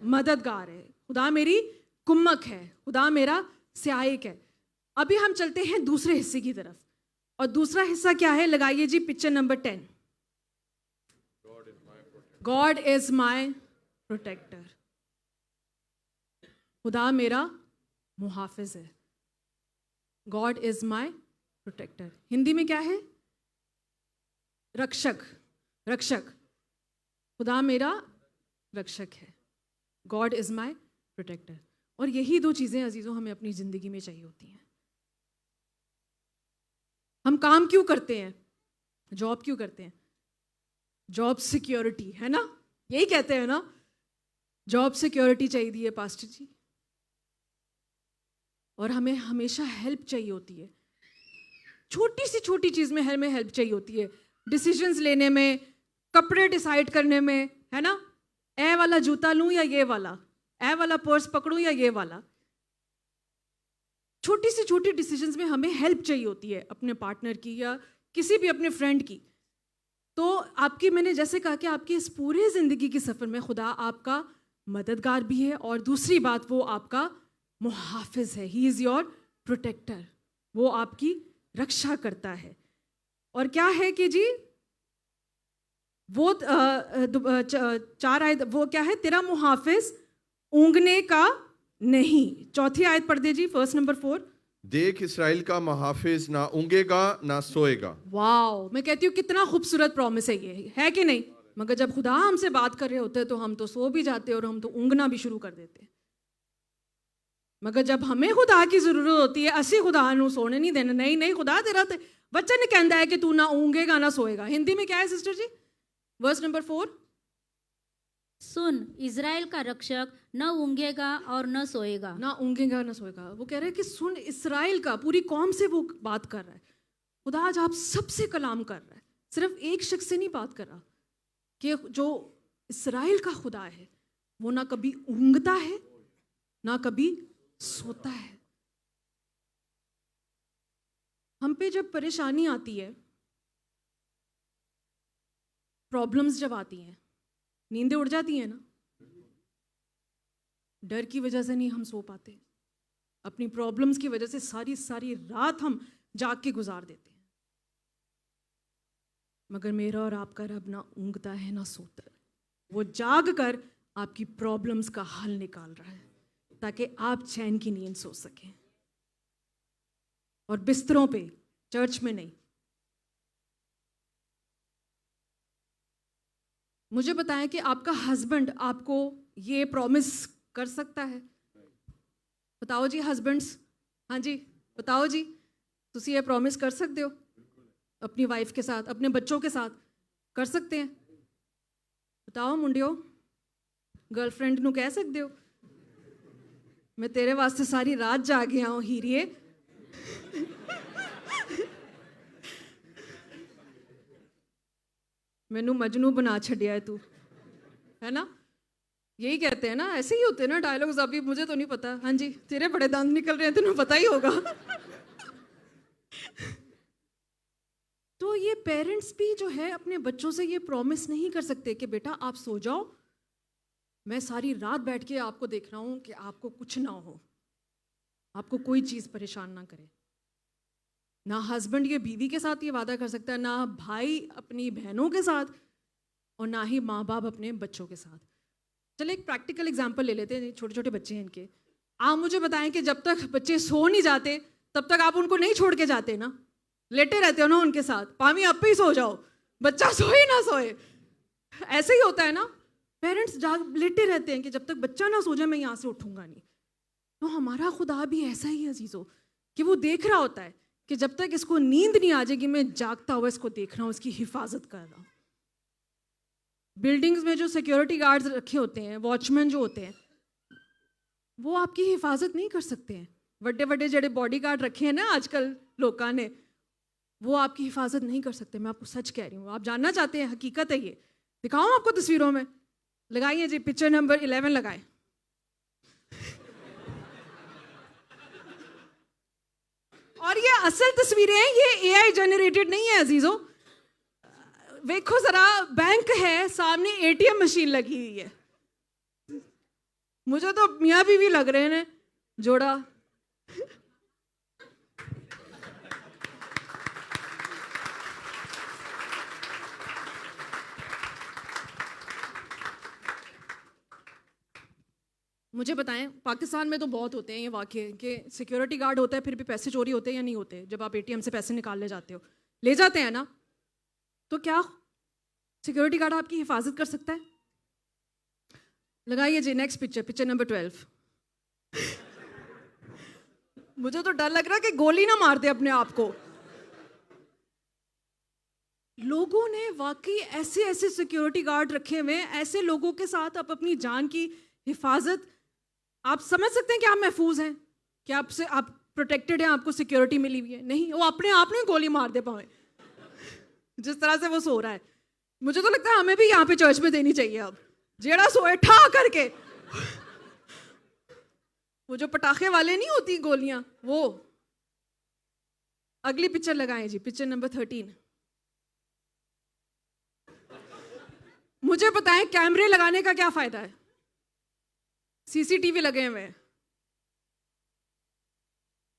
मददगार है, खुदा मेरी कुम्मक है, खुदा मेरा सहायक है। अभी हम चलते हैं दूसरे हिस्से की तरफ, और दूसरा हिस्सा क्या है? लगाइए जी picture number 10। God is my protector. खुदा मेरा मुहाफिज है। God is my protector. Hindi में क्या है? रक्षक। रक्षक। खुदा मेरा रक्षक है। God is my protector. और यही दो चीजें अजीजों हमें अपनी जिंदगी में चाहिए होती हैं। हम काम क्यों करते हैं? जॉब क्यों करते हैं? जॉब सिक्योरिटी है ना, यही कहते हैं ना, जॉब सिक्योरिटी चाहिए है पास्टर जी। और हमें हमेशा हेल्प चाहिए होती है, छोटी सी छोटी चीज में हमें हेल्प चाहिए होती है, डिसीजंस लेने में, कपड़े डिसाइड करने में, है ना, ए वाला जूता लूं या ये वाला, ए वाला पर्स पकड़ूं या ये वाला। छोटी सी छोटी डिसीजंस में हमें हेल्प चाहिए होती है, अपने पार्टनर की या किसी भी अपने फ्रेंड की। तो आपकी, मैंने जैसे कहा कि आपकी इस पूरे जिंदगी के सफर में खुदा आपका मददगार भी है, और दूसरी बात वो आपका मुहाफिज है। He is your protector. वो आपकी रक्षा करता है। और क्या है कि जी वो 4 आयत, वो क्या है? तेरा मुहाफिज ऊँघने का नहीं। चौथी आयत पढ़ दे जी, वर्स नंबर 4। देख, इसराइल का मुहाफिज ना ऊँगेगा ना सोएगा। वाओ, मैं कहती हूँ कितना खूबसूरत प्रॉमिस है ये, है कि नहीं? मगर जब खुदा हमसे बात कर रहे होते हैं तो हम तो सो भी जाते हैं और हम तो ऊँघना भी शुरू कर देते हैं। मगर जब हमें खुदा की जरूरत होती है, असी खुदा नू सोने नहीं देना। नहीं नहीं, खुदा तेरा ते वचन कहता है कि तू ना ऊँगेगा ना सोएगा। हिंदी में क्या है सिस्टर जी? Verse number 4। सुन, इज़राइल का रक्षक न ऊँघेगा और न सोएगा। ना ऊँगेगा ना सोएगा। वो कह रहे हैं कि सुन, इसराइल का, पूरी कौम से वो बात कर रहा है। खुदा आज आप सबसे कलाम कर रहा है, सिर्फ एक शख्स से नहीं बात कर रहा। कि जो इसराइल का खुदा है वो ना कभी ऊँगता है ना कभी सोता है। हम पे जब परेशानी आती है, प्रॉब्लम्स जब आती हैं, नींदें उड़ जाती हैं ना, डर की वजह से नहीं हम सो पाते, अपनी प्रॉब्लम्स की वजह से सारी सारी रात हम जाग के गुजार देते हैं। मगर मेरा और आपका रब ना ऊँगता है ना सोता है। वो जाग कर आपकी प्रॉब्लम्स का हल निकाल रहा है ताकि आप चैन की नींद सो सकें। और बिस्तरों पे, चर्च में नहीं। मुझे बताएं कि आपका हस्बैंड आपको ये प्रॉमिस कर सकता है? बताओ जी हस्बैंड्स, हाँ जी बताओ जी, तुसी ये प्रॉमिस कर सकते हो अपनी वाइफ के साथ, अपने बच्चों के साथ? कर सकते हैं? बताओ मुंडियो, गर्लफ्रेंड नू कह सकते हो मैं तेरे वास्ते सारी रात जाग गया हूँ हीरिए? मैनू मजनू बना छड़िया है तू, है ना? यही कहते हैं ना, ऐसे ही होते हैं ना डायलॉग्स। अभी मुझे तो नहीं पता, हाँ जी तेरे बड़े दांत निकल रहे हैं, तेनू पता ही होगा। तो ये पेरेंट्स भी जो है अपने बच्चों से ये प्रॉमिस नहीं कर सकते कि बेटा आप सो जाओ, मैं सारी रात बैठ के आपको देख रहा हूँ कि आपको कुछ ना हो, आपको कोई चीज़ परेशान ना करे। ना हस्बैंड ये बीवी के साथ ये वादा कर सकता है, ना भाई अपनी बहनों के साथ, और ना ही माँ बाप अपने बच्चों के साथ। चलो एक प्रैक्टिकल एग्जांपल ले लेते हैं, छोटे छोटे बच्चे हैं इनके। आप मुझे बताएं कि जब तक बच्चे सो नहीं जाते तब तक आप उनको नहीं छोड़ के जाते ना, लेटे रहते हो ना उनके साथ, पामी आप ही सो जाओ, बच्चा सोए ना सोए, ऐसे ही होता है ना। पेरेंट्स जाग लेटे रहते हैं कि जब तक बच्चा ना सो जाए मैं यहाँ से उठूंगा नहीं। तो हमारा खुदा भी ऐसा ही है अजीजों, कि वो देख रहा होता है कि जब तक इसको नींद नहीं आ जाएगी मैं जागता हुआ इसको देख रहा हूँ, इसकी हिफाजत कर रहा हूँ। बिल्डिंग्स में जो सिक्योरिटी गार्ड्स रखे होते हैं, वॉचमैन जो होते हैं, वो आपकी हिफाजत नहीं कर सकते हैं। बड़े बड़े जड़े बॉडी गार्ड रखे हैं ना आजकल लोगों ने, वो आपकी हिफाजत नहीं कर सकते। मैं आपको सच कह रही हूँ। आप जानना चाहते हैं, हकीकत है ये, दिखाऊं आपको तस्वीरों में? लगाइए जी, पिक्चर नंबर 11 लगाएं। और ये असल तस्वीरें हैं, ये एआई जनरेटेड नहीं है अजीजों। देखो जरा, बैंक है सामने, एटीएम मशीन लगी हुई है। मुझे तो मियाँ बीवी लग रहे हैं जोड़ा। मुझे बताएं, पाकिस्तान में तो बहुत होते हैं ये वाक़े कि सिक्योरिटी गार्ड होता है फिर भी पैसे चोरी होते हैं या नहीं होते? जब आप एटीएम से पैसे निकालने जाते हो, ले जाते हैं ना, तो क्या सिक्योरिटी गार्ड आपकी हिफाजत कर सकता है? लगाइए जी नेक्स्ट पिक्चर, पिक्चर नंबर 12। मुझे तो डर लग रहा है कि गोली ना मार दे अपने आप को। लोगों ने वाकई ऐसे ऐसे सिक्योरिटी गार्ड रखे हुए हैं, ऐसे लोगों के साथ आप अपनी जान की हिफाजत, आप समझ सकते हैं कि आप महफूज हैं, कि आपसे आप प्रोटेक्टेड हैं, आपको सिक्योरिटी मिली हुई है? नहीं, वो अपने आप में गोली मार दे पाए जिस तरह से वो सो रहा है। मुझे तो लगता है हमें भी यहाँ पे चर्च में देनी चाहिए अब, जेड़ा सोए ठा करके। वो जो पटाखे वाले नहीं होती गोलियां, वो। अगली पिक्चर लगाएं जी, पिक्चर नंबर 13। मुझे बताएं कैमरे लगाने का क्या फायदा है? सीसीटीवी लगे हुए हैं,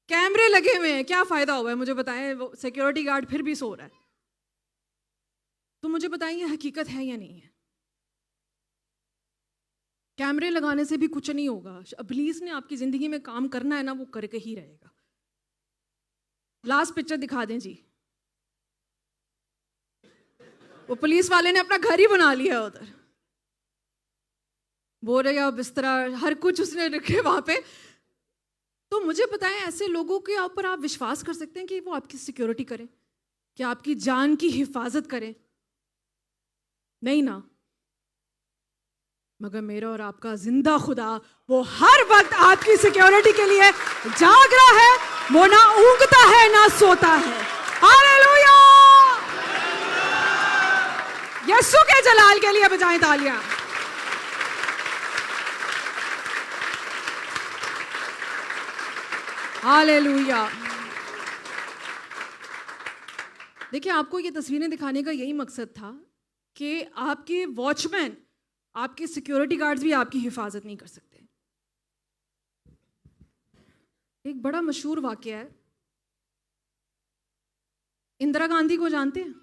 कैमरे लगे हुए हैं, क्या फायदा हुआ है? मुझे बताएं, वो सिक्योरिटी गार्ड फिर भी सो रहा है। तो मुझे बताएं ये हकीकत है या नहीं है? कैमरे लगाने से भी कुछ नहीं होगा। इब्लीस ने आपकी जिंदगी में काम करना है ना, वो करके ही रहेगा। लास्ट पिक्चर दिखा दें जी। वो पुलिस वाले ने अपना घर ही बना लिया उधर, बोरिया बिस्तरा हर कुछ उसने रखे वहां पे। तो मुझे बताएं, ऐसे लोगों के ऊपर आप विश्वास कर सकते हैं कि वो आपकी सिक्योरिटी करें, कि आपकी जान की हिफाजत करें? नहीं ना। मगर मेरा और आपका जिंदा खुदा, वो हर वक्त आपकी सिक्योरिटी के लिए जाग रहा है। वो ना ऊँगता है ना सोता है। हालेलुया! यीशु के जलाल के लिए बजाएं तालियां। हालेलुया! देखिए, आपको ये तस्वीरें दिखाने का यही मकसद था कि आपके वॉचमैन, आपके सिक्योरिटी गार्ड्स भी आपकी हिफाजत नहीं कर सकते। एक बड़ा मशहूर वाकया है, इंदिरा गांधी को जानते हैं?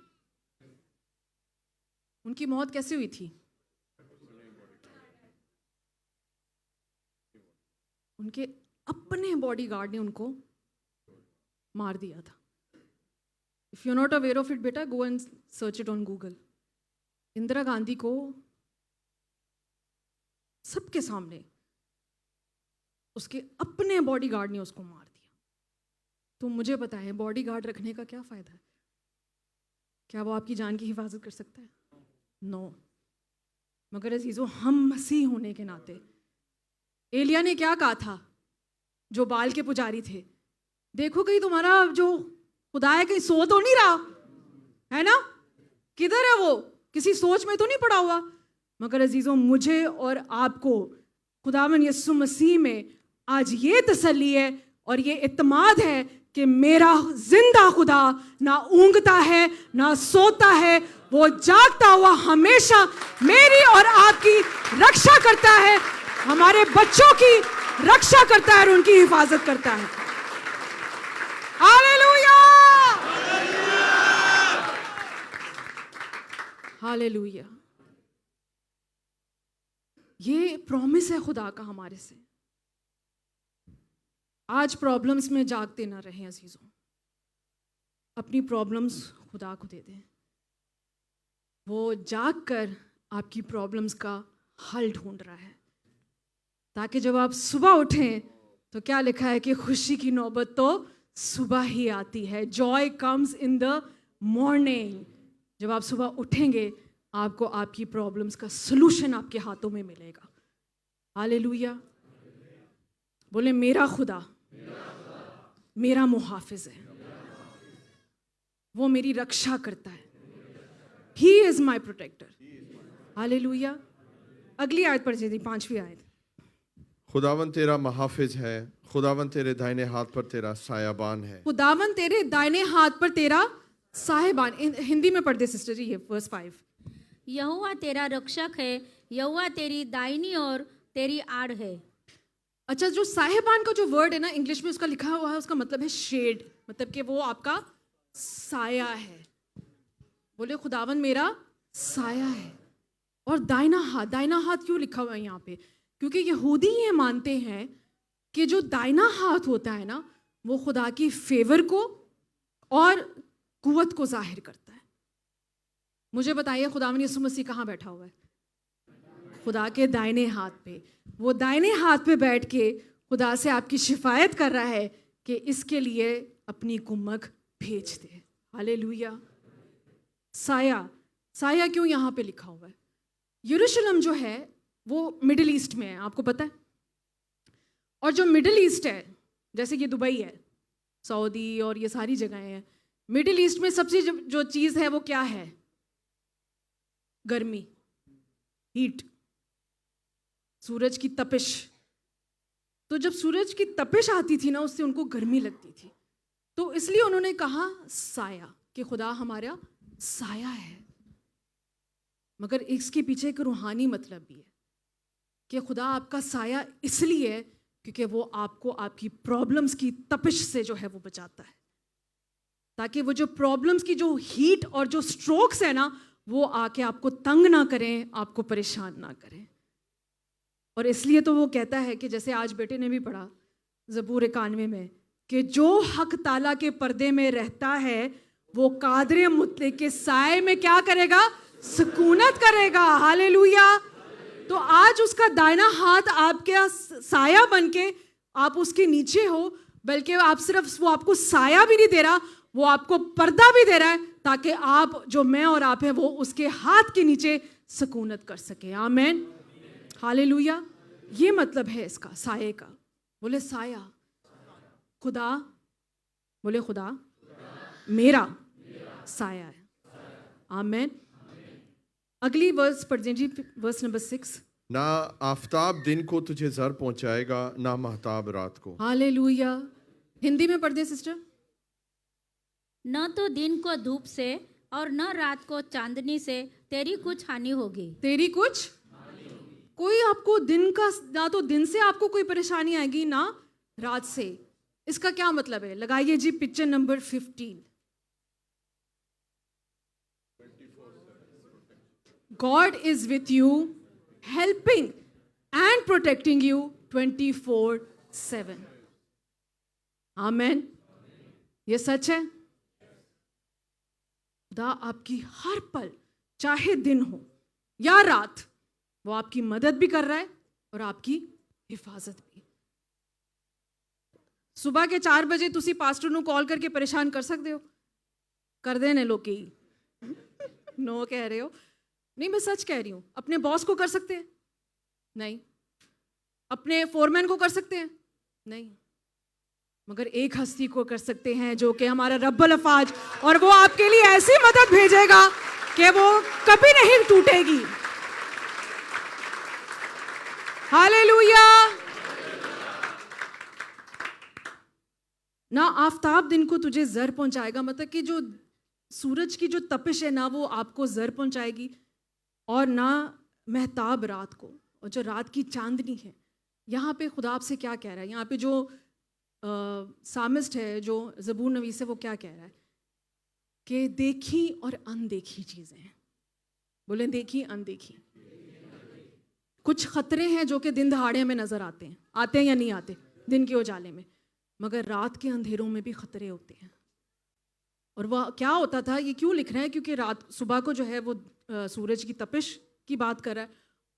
उनकी मौत कैसे हुई थी? उनके अपने बॉडीगार्ड ने उनको मार दिया था। If you not aware of it बेटा, go and search it on Google. Indira Gandhi को सबके सामने उसके अपने बॉडीगार्ड ने उसको मार दिया। तो मुझे बताएं, बॉडीगार्ड रखने का क्या फ़ायदा है? क्या वो आपकी जान की हिफाजत कर सकता है? नो। मगर अजीज़ों, हम मसीह होने के नाते, एलिया ने क्या कहा था जो बाल के पुजारी थे? देखो कहीं तुम्हारा जो खुदा है कहीं सो तो नहीं रहा है ना? किधर है वो? किसी सोच में तो नहीं पड़ा हुआ? मगर अजीज़ों, मुझे और आपको खुदावन यीशु मसीह में आज ये तसल्ली है और ये इत्मीनान है कि मेरा जिंदा खुदा ना ऊँगता है ना सोता है, वो जागता हुआ हमेशा मेरी और आपकी रक्षा करता है, हमारे बच्चों की रक्षा करता है और उनकी हिफाजत करता है। Hallelujah, hallelujah. ये प्रॉमिस है खुदा का हमारे से। आज प्रॉब्लम्स में जागते ना रहें अजीजों, अपनी प्रॉब्लम्स खुदा को दे दें। वो जाग कर आपकी प्रॉब्लम्स का हल ढूंढ रहा है, ताकि जब आप सुबह उठें तो क्या लिखा है कि खुशी की नौबत तो सुबह ही आती है। Joy comes in the morning. जब आप सुबह उठेंगे आपको आपकी प्रॉब्लम्स का सलूशन आपके हाथों में मिलेगा। हालेलुया। बोले मेरा खुदा मेरा मुहाफिज है, वो मेरी रक्षा करता है। He is my protector. Hallelujah. अगली आयत पढ़ दीजिए, 5वीं आयत। खुदावन तेरा मुहाफिज है, खुदावन तेरे दाहिने हाथ पर तेरा सायाबान है। खुदावन तेरे दाहिने हाथ पर तेरा साहिबान। हिंदी में पढ़ दे सिस्टर जी, ये वर्स 5। यहोवा तेरा रक्षक है, यहोवा तेरी दाहिनी और तेरी आड़ है। अच्छा, जो साहिबान का जो वर्ड है ना इंग्लिश में, उसका लिखा हुआ है, उसका मतलब है शेड, मतलब कि वो आपका साया है। बोले खुदावन मेरा साया है। और दाहिना हाथ क्यों लिखा हुआ है यहाँ पे? क्योंकि यहूदी ये मानते हैं कि जो दाहिना हाथ होता है ना, वो खुदा की फेवर को और कुव्वत को जाहिर करता है। मुझे बताइए, खुदावन यीशु मसीह कहाँ बैठा हुआ है? खुदा के दाहिने हाथ पे। वो दाहिने हाथ पे बैठ के खुदा से आपकी शिफायत कर रहा है कि इसके लिए अपनी कुम्मक भेज दे। हालेलुया। साया क्यों यहाँ पे लिखा हुआ है? यरूशलेम जो है वो मिडिल ईस्ट में है, आपको पता है। और जो मिडिल ईस्ट है, जैसे कि दुबई है, सऊदी और ये सारी जगहें हैं, मिडिल ईस्ट में सबसे जो चीज़ है वो क्या है? गर्मी, हीट, सूरज की तपिश। तो जब सूरज की तपिश आती थी ना, उससे उनको गर्मी लगती थी। तो इसलिए उन्होंने कहा साया, कि खुदा हमारा साया है। मगर इसके पीछे एक रूहानी मतलब भी है कि खुदा आपका साया इसलिए है क्योंकि वो आपको आपकी प्रॉब्लम्स की तपिश से जो है वो बचाता है, ताकि वो जो प्रॉब्लम्स की जो हीट और जो स्ट्रोक्स है ना, वो आके आपको तंग ना करें, आपको परेशान ना करें। और इसलिए तो वो कहता है कि जैसे आज बेटे ने भी पढ़ा ज़बूर 91 में, कि जो हक ताला के पर्दे में रहता है वो कादरे मुतले के साए में क्या करेगा? सुकूनत करेगा। हालेलुया। तो आज उसका दाहिना हाथ आपके साया बन के आप उसके नीचे हो, बल्कि आप सिर्फ वो आपको साया भी नहीं दे रहा, वो आपको पर्दा भी दे रहा है, ताकि आप जो मैं और आप हैं वो उसके हाथ के नीचे सुकूनत कर सके। आमीन। हालेलुया। ये मतलब है इसका, साये का। बोले साया, खुदा, बोले खुदा मेरा साया है। आमीन। अगली वर्स पढ़ जी, वर्स नंबर 6। ना आफताब दिन को तुझे जर पहुंचाएगा, ना महताब रात को। हालेलुया। हिंदी में पढ़ दे सिस्टर। न तो दिन को धूप से और न रात को चांदनी से तेरी कुछ हानि होगी। तेरी कुछ कोई आपको दिन का, ना तो दिन से आपको कोई परेशानी आएगी ना रात से। इसका क्या मतलब है? लगाइए जी picture number 15। God is with you, helping and protecting you 24/7. Amen. ये सच है। खुदा आपकी हर पल, चाहे दिन हो या रात, वो आपकी मदद भी कर रहा है और आपकी हिफाजत भी। सुबह के 4 बजे तुसी पास्टर ਨੂੰ कॉल करके परेशान कर सकते हो? करते हैं लोग ही। नो कह रहे हो? नहीं, मैं सच कह रही हूँ। अपने बॉस को कर सकते हैं? नहीं। अपने फोरमैन को कर सकते हैं? नहीं। मगर एक हस्ती को कर सकते हैं जो कि हमारा रब्बुल अफाज, और वो आपके लिए ऐसी मदद भेजेगा कि वो कभी नहीं टूटेगी। हालेलुया। ना आफताब दिन को तुझे जर पहुंचाएगा, मतलब कि जो सूरज की जो तपिश है ना वो आपको जर पहुंचाएगी, और ना महताब रात को, और जो रात की चांदनी है। यहाँ पे खुदा आपसे क्या कह रहा है? यहाँ पे जो सामिस्ट है, जो ज़बूर नवीस है, वो क्या कह रहा है? कि देखी और अनदेखी चीज़ें हैं। बोले देखी अनदेखी। कुछ खतरे हैं जो कि दिन दहाड़े हमें नज़र आते हैं या नहीं आते दिन के उजाले में, मगर रात के अंधेरों में भी खतरे होते हैं। और वह क्या होता था, ये क्यों लिख रहे हैं? क्योंकि रात, सुबह को जो है वो सूरज की तपिश की बात कर रहा है,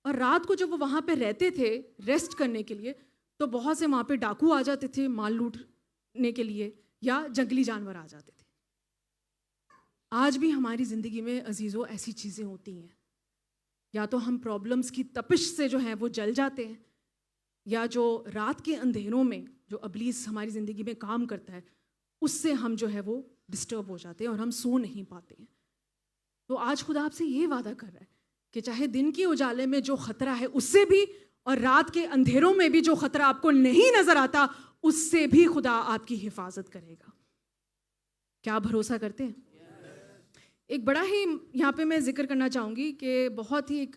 और रात को जब वो वहाँ पे रहते थे रेस्ट करने के लिए, तो बहुत से वहाँ पे डाकू आ जाते थे माल लूटने के लिए, या जंगली जानवर आ जाते थे। आज भी हमारी ज़िंदगी में अजीज़ों ऐसी चीज़ें होती हैं। या तो हम प्रॉब्लम्स की तपिश से जो है वो जल जाते हैं, या जो रात के अंधेरों में जो अबलीस हमारी ज़िंदगी में काम करता है उससे हम जो है वो डिस्टर्ब हो जाते हैं और हम सो नहीं पाते हैं। तो आज खुदा आपसे ये वादा कर रहा है कि चाहे दिन के उजाले में जो खतरा है उससे भी, और रात के अंधेरों में भी जो खतरा आपको नहीं नजर आता उससे भी खुदा आपकी हिफाजत करेगा। क्या भरोसा करते हैं? एक बड़ा ही यहाँ पे मैं जिक्र करना चाहूँगी कि बहुत ही एक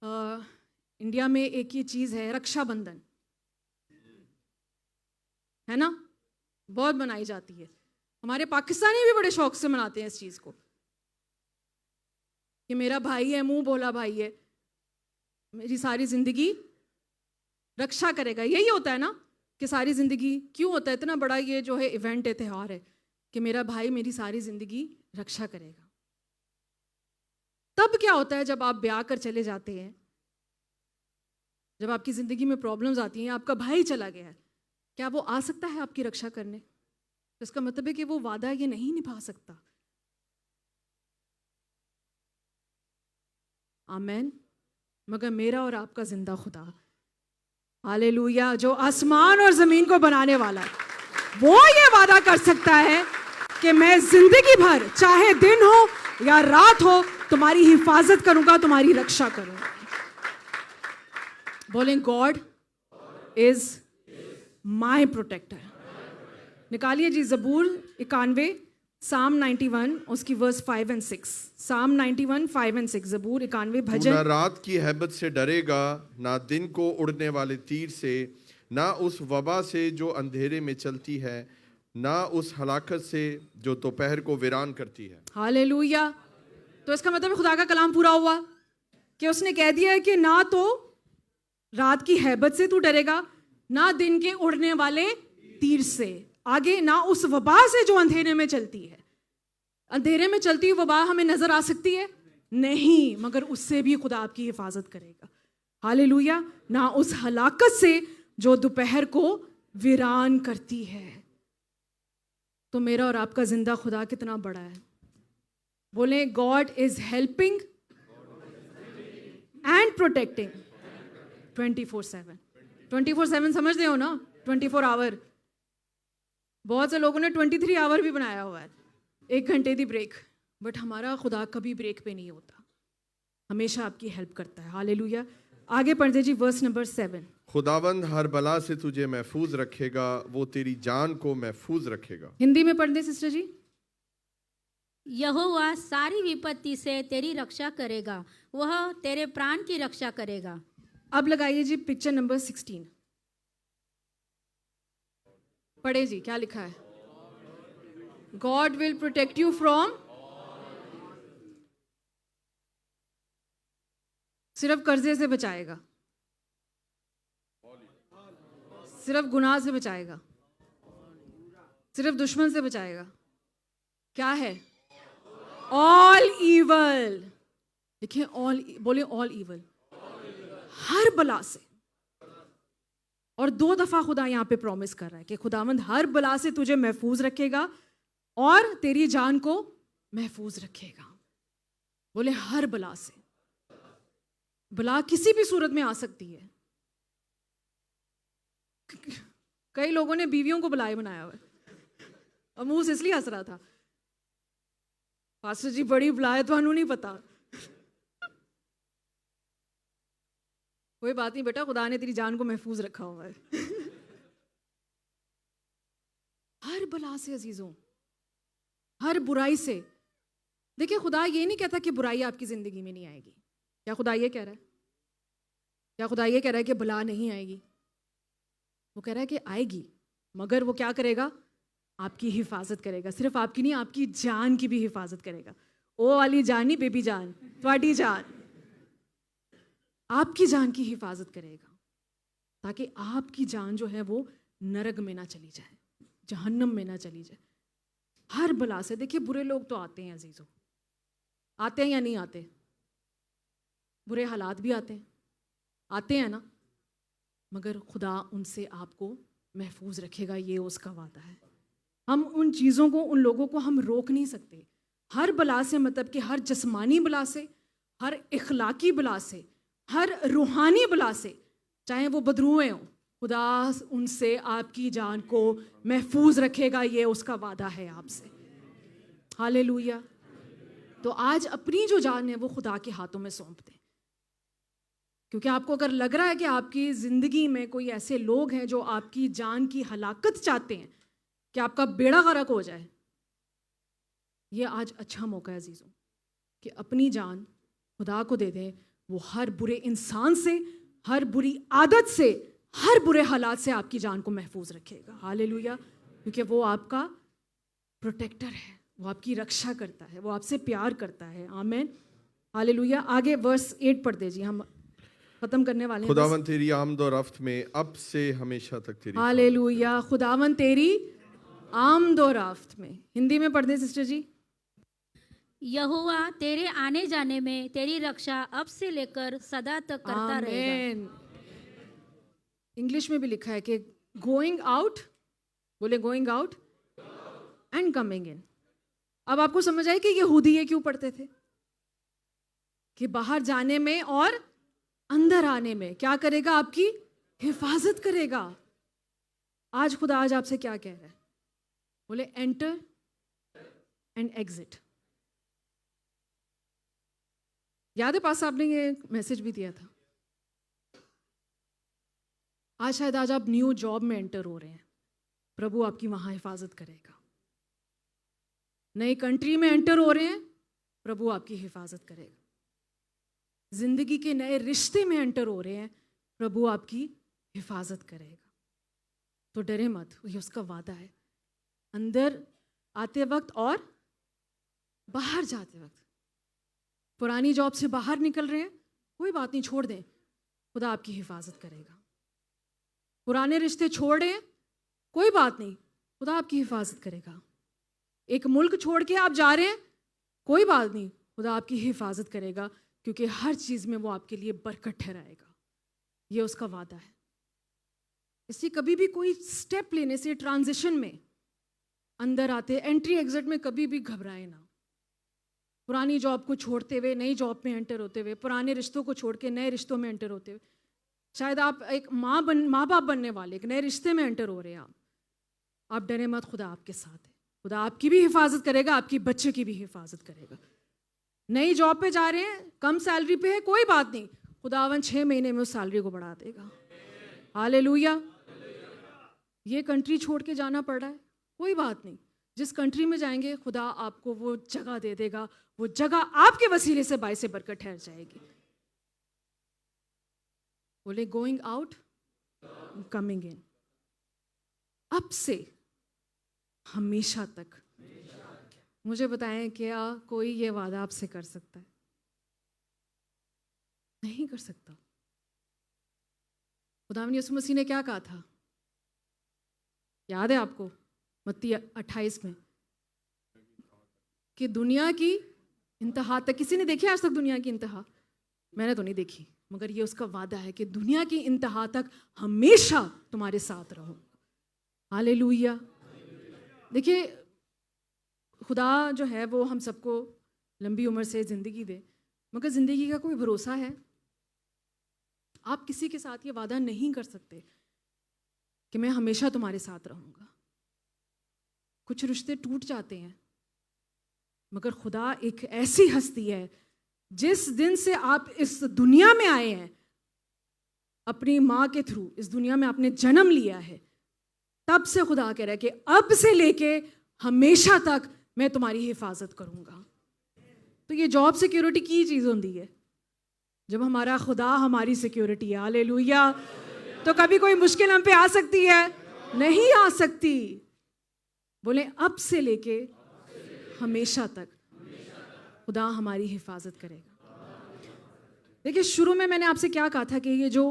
इंडिया में एक ये चीज़ है, रक्षाबंधन, है ना? बहुत मनाई जाती है। हमारे पाकिस्तानी भी बड़े शौक से मनाते हैं इस चीज़ को कि मेरा भाई है, मुंह बोला भाई है, मेरी सारी ज़िंदगी रक्षा करेगा। यही होता है ना कि सारी ज़िंदगी क्यों होता है इतना बड़ा ये जो है इवेंट है, त्यौहार है, कि मेरा भाई मेरी सारी ज़िंदगी रक्षा करेगा। तब क्या होता है जब आप ब्याह कर चले जाते हैं, जब आपकी ज़िंदगी में प्रॉब्लम्स आती हैं, आपका भाई चला गया है, क्या वो आ सकता है आपकी रक्षा करने? तो इसका मतलब है कि वो वादा ये नहीं निभा सकता। आमेन। मगर मेरा और आपका जिंदा खुदा, हालेलुया, जो आसमान और ज़मीन को बनाने वाला है, वो ये वादा कर सकता है कि मैं जिंदगी भर, चाहे दिन हो या रात हो, तुम्हारी हिफाजत करूंगा, तुम्हारी रक्षा करूंगा। बोलें गॉड इज माई प्रोटेक्टर। निकालिए जी ज़बूर 91, साम 91, उसकी वर्स 5 और 6। साम 91, 5 और 6, ज़बूर 91 तू भजन। ना रात की हैबत से डरेगा, ना दिन को उड़ने वाले तीर से, ना उस वबा से जो अंधेरे में चलती है, ना उस हलाकत से जो दोपहर को वीरान करती है। हालेलुया। तो इसका मतलब खुदा का कलाम पूरा हुआ कि उसने कह दिया है कि ना तो रात की हैबत से तू डरेगा, ना दिन के उड़ने वाले तीर से, आगे ना उस वबा से जो अंधेरे में चलती है। अंधेरे में चलती हुई वबा हमें नजर आ सकती है? नहीं, मगर उससे भी खुदा आपकी हिफाजत करेगा। हालेलुया। ना उस हलाकत से जो दोपहर को वीरान करती है। तो मेरा और आपका जिंदा खुदा कितना बड़ा है। बोले God is helping and protecting 24/7। 24/7 समझते हो ना? 24 आवर। बहुत से लोगों ने 23 आवर भी बनाया हुआ है, 1 घंटे की ब्रेक, बट हमारा खुदा कभी ब्रेक पे नहीं होता, हमेशा आपकी हेल्प करता है। हालेलुया। आगे पढ़ दे जी, वर्स नंबर 7। खुदावंद हर बला से तुझे महफूज रखेगा, वो तेरी जान को महफूज रखेगा। हिंदी में पढ़ दे सिस्टर जी। यहोवा सारी विपत्ति से तेरी रक्षा करेगा, वह तेरे प्राण की रक्षा करेगा। अब लगाइए जी पिक्चर नंबर 16। पढ़े जी, क्या लिखा है? God will protect you from, सिर्फ कर्जे से बचाएगा, सिर्फ गुनाह से बचाएगा, सिर्फ दुश्मन से बचाएगा। क्या है? All evil. देखिए ऑल, बोले ऑल ईवल, हर बला से। और 2 दफा खुदा यहाँ पे प्रॉमिस कर रहा है कि खुदावंद हर बला से तुझे महफूज रखेगा और तेरी जान को महफूज रखेगा। बोले हर बला से। बला किसी भी सूरत में आ सकती है। कई लोगों ने बीवियों को बलाए बनाया हुआ है, और मुंह से इसलिए हंस रहा था, पास्टर जी बड़ी बला है, तो नहीं पता। कोई बात नहीं बेटा, खुदा ने तेरी जान को महफूज रखा हुआ है। हर बला से अजीजों, हर बुराई से। देखिए खुदा ये नहीं कहता कि बुराई आपकी जिंदगी में नहीं आएगी। क्या खुदा ये कह रहा है? क्या खुदा ये कह रहा है कि बला नहीं आएगी? वो कह रहा है कि आएगी, मगर वो क्या करेगा? आपकी हिफाजत करेगा। सिर्फ आपकी नहीं, आपकी जान की भी हिफाजत करेगा। ओ वाली जान नहीं, बेबी जान, तुम्हारी जान, आपकी जान की हिफाजत करेगा, ताकि आपकी जान जो है वो नरक में ना चली जाए, जहन्नम में ना चली जाए। हर बला से। देखिए बुरे लोग तो आते हैं अजीजों, आते हैं या नहीं आते? बुरे हालात भी आते हैं ना, मगर खुदा उनसे आपको महफूज रखेगा, ये उसका वादा है। हम उन चीज़ों को, उन लोगों को हम रोक नहीं सकते। हर बला से, मतलब कि हर जिस्मानी बला से, हर इखलाकी बला से, हर रूहानी बला से, चाहे वो बदरुएं हों, खुदा उनसे आपकी जान को महफूज रखेगा, ये उसका वादा है आपसे। हालेलुया। तो आज अपनी जो जान है वो खुदा के हाथों में सौंप दें। क्योंकि आपको अगर लग रहा है कि आपकी ज़िंदगी में कोई ऐसे लोग हैं जो आपकी जान की हलाकत चाहते हैं, कि आपका बेड़ा गर्क हो जाए, ये आज अच्छा मौका है अजीज़ों कि अपनी जान खुदा को दे दें। वो हर बुरे इंसान से, हर बुरी आदत से, हर बुरे हालात से आपकी जान को महफूज रखेगा। हालेलुया। क्योंकि वो आपका प्रोटेक्टर है, वो आपकी रक्षा करता है, वो आपसे प्यार करता है। आमीन। हालेलुया। आगे वर्स 8 पढ़ दे जी, हम खत्म करने वाले हैं। खुदावन तेरी आमद और रफ्त में अब से हमेशा तक तेरी। हालेलुया। खुदावन तेरी आमद और रफ्त में। हिंदी में पढ़ दे सिस्टर जी। यहोवा तेरे आने जाने में तेरी रक्षा अब से लेकर सदा तक करता रहेगा। आमीन। इंग्लिश में भी लिखा है कि गोइंग आउट, बोले going out and coming in. अब आपको समझ आए कि यहूदी ये क्यों पढ़ते थे? कि बाहर जाने में और अंदर आने में क्या करेगा? आपकी हिफाजत करेगा। आज खुदा आज आपसे क्या कह रहा है? बोले एंटर एंड एग्जिट। याद है पास आपने ये मैसेज भी दिया था। आज शायद आज आप न्यू जॉब में एंटर हो रहे हैं, प्रभु आपकी वहां हिफाजत करेगा। नई कंट्री में एंटर हो रहे हैं, प्रभु आपकी हिफाजत करेगा। जिंदगी के नए रिश्ते में एंटर हो रहे हैं, प्रभु आपकी हिफाजत करेगा। तो डरे मत, ये उसका वादा है। अंदर आते वक्त और बाहर जाते वक्त। पुरानी जॉब से बाहर निकल रहे हैं, कोई बात नहीं, छोड़ दें, खुदा आपकी हिफाजत करेगा। पुराने रिश्ते छोड़ रहे हैं, कोई बात नहीं, खुदा आपकी हिफाजत करेगा। एक मुल्क छोड़ के आप जा रहे हैं, कोई बात नहीं, खुदा आपकी हिफाजत करेगा, क्योंकि हर चीज़ में वो आपके लिए बरकत ठहराएगा। ये उसका वादा है। इसलिए कभी भी कोई स्टेप लेने से ट्रांजिशन में अंदर आते, एंट्री एग्जिट में कभी भी घबराए ना। पुरानी जॉब को छोड़ते हुए नई जॉब में एंटर होते हुए, पुराने रिश्तों को छोड़ के नए रिश्तों में एंटर होते हुए, शायद आप एक माँ बाप बनने वाले एक नए रिश्ते में एंटर हो रहे हैं आप डरे मत, खुदा आपके साथ है। खुदा आपकी भी हिफाजत करेगा, आपकी बच्चे की भी हिफाजत करेगा। नई जॉब पे जा रहे हैं, कम सैलरी पे है, कोई बात नहीं, खुदावन 6 महीने में उस सैलरी को बढ़ा देगा। हालेलुया। ये कंट्री छोड़ के जाना पड़ रहा है, कोई बात नहीं, जिस कंट्री में जाएंगे खुदा आपको वो जगह दे देगा, वो जगह आपके वसीले से बाय से बरकत ठहर जाएगी। बोले गोइंग आउट कमिंग इन, अब से हमेशा तक। मुझे बताएं, क्या कोई ये वादा आपसे कर सकता है? नहीं कर सकता। खुदावंद यीशु मसीह ने क्या कहा था, याद है आपको? मत्ती 28 में, कि दुनिया की इंतहा तक, किसी ने देखी आज तक दुनिया की इंतहा? मैंने तो नहीं देखी, मगर ये उसका वादा है कि दुनिया की इंतहा तक हमेशा तुम्हारे साथ रहो। हालेलुया। देखिए, खुदा जो है वो हम सबको लंबी उम्र से ज़िंदगी दे, मगर ज़िंदगी का कोई भरोसा है? आप किसी के साथ ये वादा नहीं कर सकते कि मैं हमेशा तुम्हारे साथ रहूँगा। कुछ रिश्ते टूट जाते हैं, मगर खुदा एक ऐसी हस्ती है, जिस दिन से आप इस दुनिया में आए हैं, अपनी माँ के थ्रू इस दुनिया में आपने जन्म लिया है, तब से खुदा कह रहा है कि अब से लेके हमेशा तक मैं तुम्हारी हिफाजत करूँगा। तो ये जॉब सिक्योरिटी की चीज़ होती है, जब हमारा खुदा हमारी सिक्योरिटी है। हालेलुया। तो कभी कोई मुश्किल हम पे आ सकती है? नहीं आ सकती। बोले अब से लेके हमेशा तक खुदा हमारी हिफाजत करेगा। देखिए, शुरू में मैंने आपसे क्या कहा था कि ये जो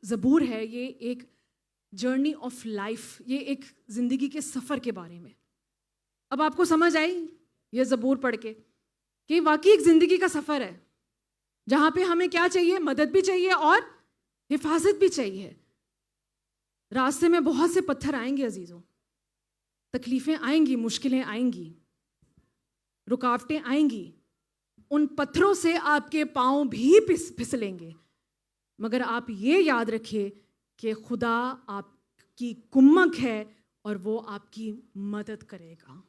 ज़बूर है ये एक जर्नी ऑफ लाइफ, ये एक ज़िंदगी के सफ़र के बारे में। अब आपको समझ आई ये ज़बूर पढ़ के कि वाकई एक ज़िंदगी का सफ़र है, जहाँ पे हमें क्या चाहिए? मदद भी चाहिए और हिफाजत भी चाहिए। रास्ते में बहुत से पत्थर आएंगे अजीज़ों, तकलीफ़ें आएंगी, मुश्किलें आएंगी, रुकावटें आएंगी। उन पत्थरों से आपके पाँव भी फिसलेंगे, मगर आप ये याद रखिए कि खुदा आपकी कुम्मक है और वो आपकी मदद करेगा।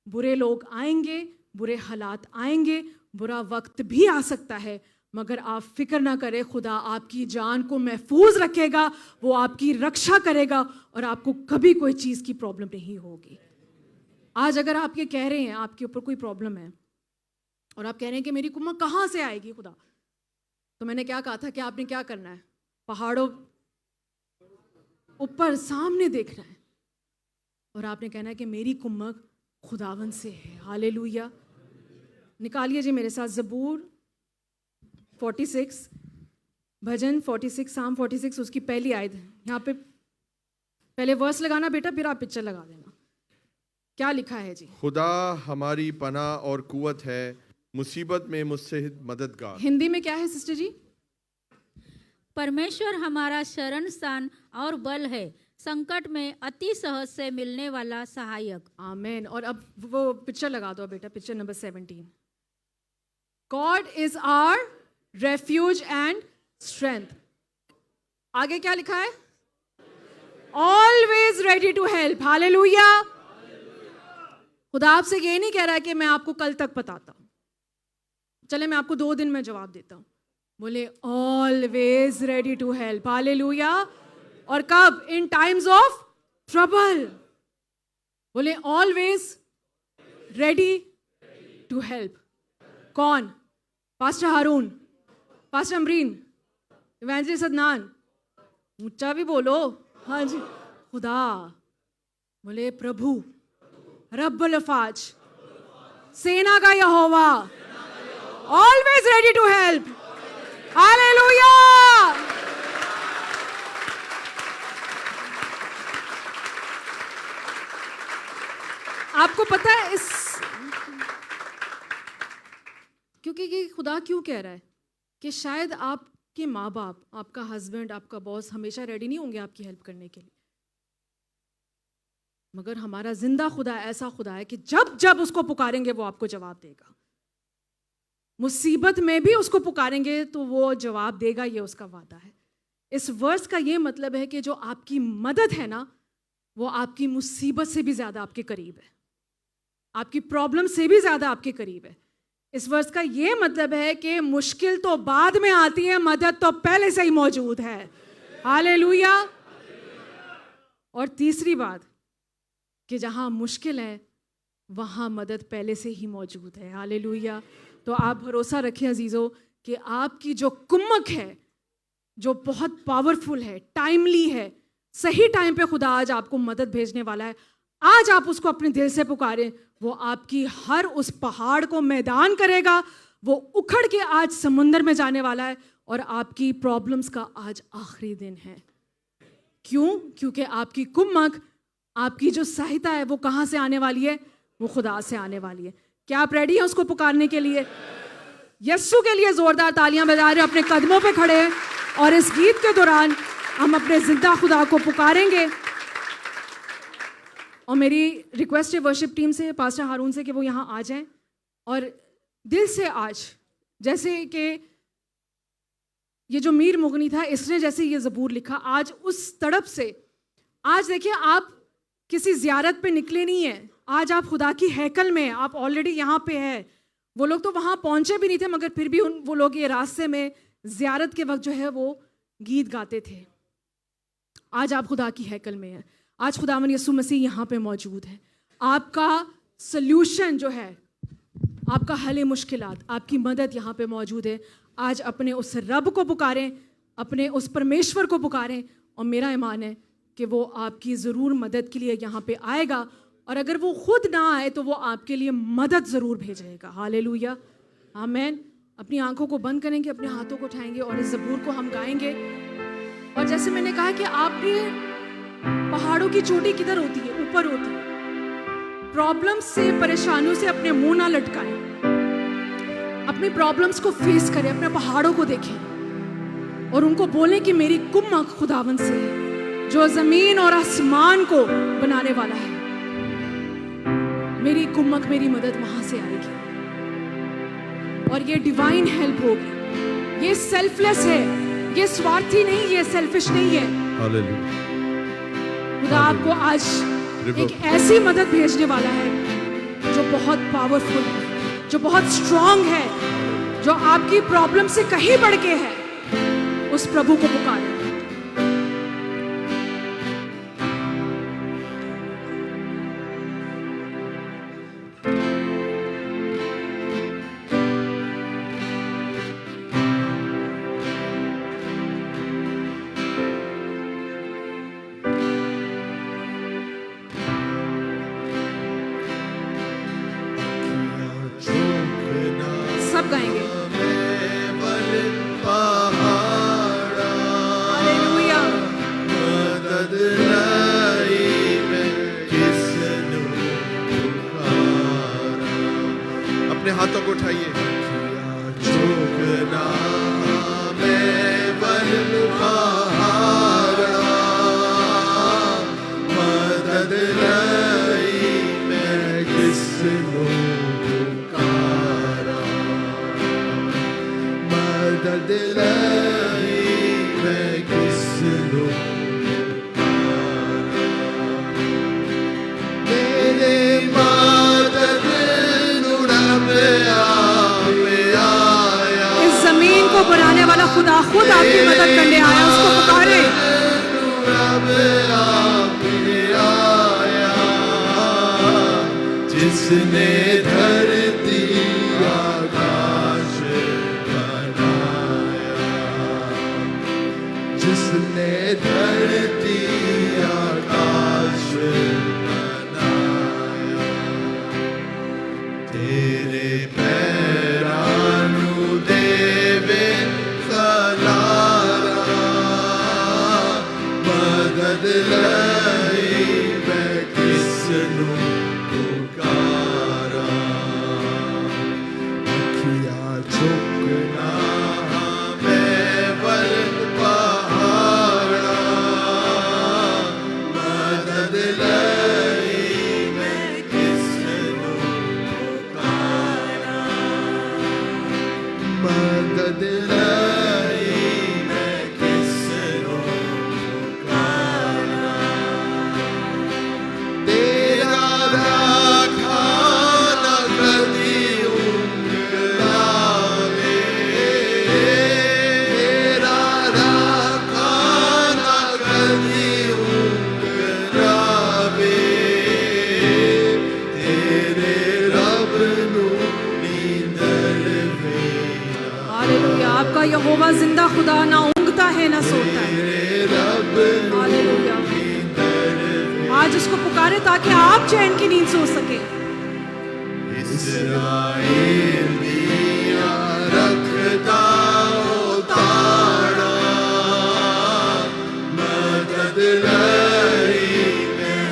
बुरे लोग आएंगे, बुरे हालात आएंगे, बुरा वक्त भी आ सकता है, मगर आप फिक्र ना करें, खुदा आपकी जान को महफूज रखेगा, वो आपकी रक्षा करेगा और आपको कभी कोई चीज़ की प्रॉब्लम नहीं होगी। आज अगर आप ये कह रहे हैं आपके ऊपर कोई प्रॉब्लम है और आप कह रहे हैं कि मेरी कुम्मक कहाँ से आएगी खुदा, तो मैंने क्या कहा था कि आपने क्या करना है? पहाड़ों ऊपर सामने देखना है और आपने कहना है कि मेरी कुम्मक खुदावन से है। हालेलुया। निकालिए जी मेरे साथ ज़बूर 46, भजन 46, साम 46, उसकी पहली आयत। यहाँ पे पहले वर्स लगाना बेटा, फिर आप पिक्चर लगा देना। क्या लिखा है जी? खुदा हमारी पनाह और कुव्वत है, मुसीबत में मुझसे मददगार। हिंदी में क्या है सिस्टर जी? परमेश्वर हमारा शरण स्थान और बल है, संकट में अति सहज से मिलने वाला सहायक। आमेन। और अब वो पिक्चर लगा दो बेटा, picture number 17। God is our refuge and strength. आगे क्या लिखा है? Always ready to help. Hallelujah. खुदा आपसे ये नहीं कह रहा है कि मैं आपको कल तक बताता हूं, चले मैं आपको 2 दिन में जवाब देता हूं। बोले always ready to help. Hallelujah. और कब? In times of trouble. बोले ऑलवेज रेडी टू हेल्प। कौन? Pastor Haroon, pastor Amreen, evangelist Adnan, ऊंचा भी बोलो। हाँ जी। खुदा बोले प्रभु रब्बुल अफाज, सेना का यहोवा, always ready to help. Hallelujah. आपको पता है इस, क्योंकि ये खुदा क्यों कह रहा है कि शायद आपके माँ बाप, आपका हस्बैंड, आपका बॉस हमेशा रेडी नहीं होंगे आपकी हेल्प करने के लिए, मगर हमारा जिंदा खुदा ऐसा खुदा है कि जब जब उसको पुकारेंगे वो आपको जवाब देगा। मुसीबत में भी उसको पुकारेंगे तो वो जवाब देगा, ये उसका वादा है। इस वर्स का ये मतलब है कि जो आपकी मदद है ना, वो आपकी मुसीबत से भी ज़्यादा आपके करीब है, आपकी प्रॉब्लम से भी ज़्यादा आपके करीब है। इस वर्स का ये मतलब है कि मुश्किल तो बाद में आती है, मदद तो पहले से ही मौजूद है। हालेलुया। और तीसरी बात कि जहाँ मुश्किल है वहाँ मदद पहले से ही मौजूद है। हालेलुया। तो आप भरोसा रखें अजीज़ों कि आपकी जो कुम्मक है, जो बहुत पावरफुल है, टाइमली है, सही टाइम पे खुदा आज आपको मदद भेजने वाला है। आज आप उसको अपने दिल से पुकारें, वो आपकी हर उस पहाड़ को मैदान करेगा, वो उखड़ के आज समुंदर में जाने वाला है और आपकी प्रॉब्लम्स का आज आखिरी दिन है। क्यों? क्योंकि आपकी कुम्मक आपकी जो सहायता है वो कहाँ से आने वाली है? वो खुदा से आने वाली है। क्या आप रेडी हैं उसको पुकारने के लिए? यस्सु के लिए जोरदार तालियां बजा रहे हैं, अपने कदमों पे खड़े हैं और इस गीत के दौरान हम अपने जिंदा खुदा को पुकारेंगे। और मेरी रिक्वेस्ट है वर्शिप टीम से, पास्टर हारून से, कि वो यहाँ आ जाएं और दिल से आज, जैसे कि ये जो मीर मुगनी था इसने जैसे ये ज़बूर लिखा, आज उस तड़प से, आज देखिए आप किसी ज़ियारत पे निकले नहीं हैं, आज आप खुदा की हैकल में, आप ऑलरेडी यहाँ पे है। वो लोग तो वहाँ पहुँचे भी नहीं थे, मगर फिर भी वो लोग ये रास्ते में ज़ियारत के वक्त जो है वो गीत गाते थे। आज आप खुदा की हैकल में हैं, आज खुदावन यीशु मसीह यहाँ पे मौजूद है। आपका सल्यूशन जो है, आपका हल मुश्किलात, आपकी मदद यहाँ पे मौजूद है। आज अपने उस रब को पुकारें, अपने उस परमेश्वर को पुकारें, और मेरा ईमान है कि वो आपकी ज़रूर मदद के लिए यहाँ पे आएगा, और अगर वो खुद ना आए तो वो आपके लिए मदद ज़रूर भेजेगा। हालेलुया, आमीन। अपनी आंखों को बंद करेंगे, अपने हाथों को उठाएंगे और इस ज़बूर को हम गाएंगे। और जैसे मैंने कहा कि आपने पहाड़ों की चोटी किधर होती है? ऊपर होती है। प्रॉब्लम्स से, परेशानियों से अपने मुंह ना लटकाएं, अपनी प्रॉब्लम्स को फेस करें, अपने पहाड़ों को देखें और उनको बोलें कि मेरी कुम्मक खुदावन से है जो ज़मीन और आसमान को बनाने वाला है। मेरी कुम्मक, मेरी मदद वहां से आएगी और ये डिवाइन हेल्प होगी। ये सेल्फलेस है, ये स्वार्थी नहीं, ये सेल्फिश नहीं है। हालेलुया। खुदा आपको आज एक ऐसी मदद भेजने वाला है जो बहुत पावरफुल है, जो बहुत स्ट्रांग है, जो आपकी प्रॉब्लम से कहीं बढ़ के है। उस प्रभु को पुकारें। सब गाएंगे। हालेलुया। अपने हाथों को उठाइए। बनाने वाला खुदा खुद आपकी मदद करने आया, उसको पुकारे। जिसने धरती आकाश बनाया, जिसने धरती आकाश बनाया, तेरे पैरानू देवे खलारा, मदद लई मैं किसनू पुकारा। अखियां चुकना मैं बल पहाड़ा, मदद लई मैं किसनू पुकारा, मदद लई मैं किसनू पुकारा। तेरा राखा न कदी उंगलावे, तेरा राखा न कदी उंगलावे, तेरे रब नू नींदर वेला, हालेलुया। आपका यहोवा जिंदा खुदा ना ऊँघता है ना सोता है। तेरे रब नू हालेलुया। नींदर वेला। आज उसको पुकारे ताकि आप चैन की नींद सो सके। इस्राएल दिया रखदा उतारा, मदद लई मैं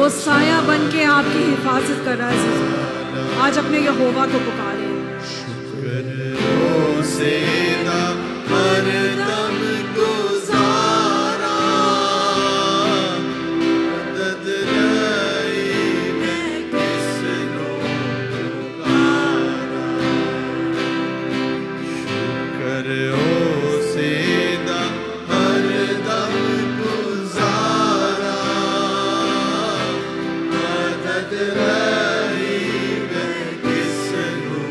वो साया बन के आपकी हिफाजत कर रहा है। आज अपने यहोवा को पुकारे। सेदा हरदम गुजारा मदद रही मैं किसनो पुकारा शुक्र ओ सेदा हरदम गुजारा मदद रही मैं किसनो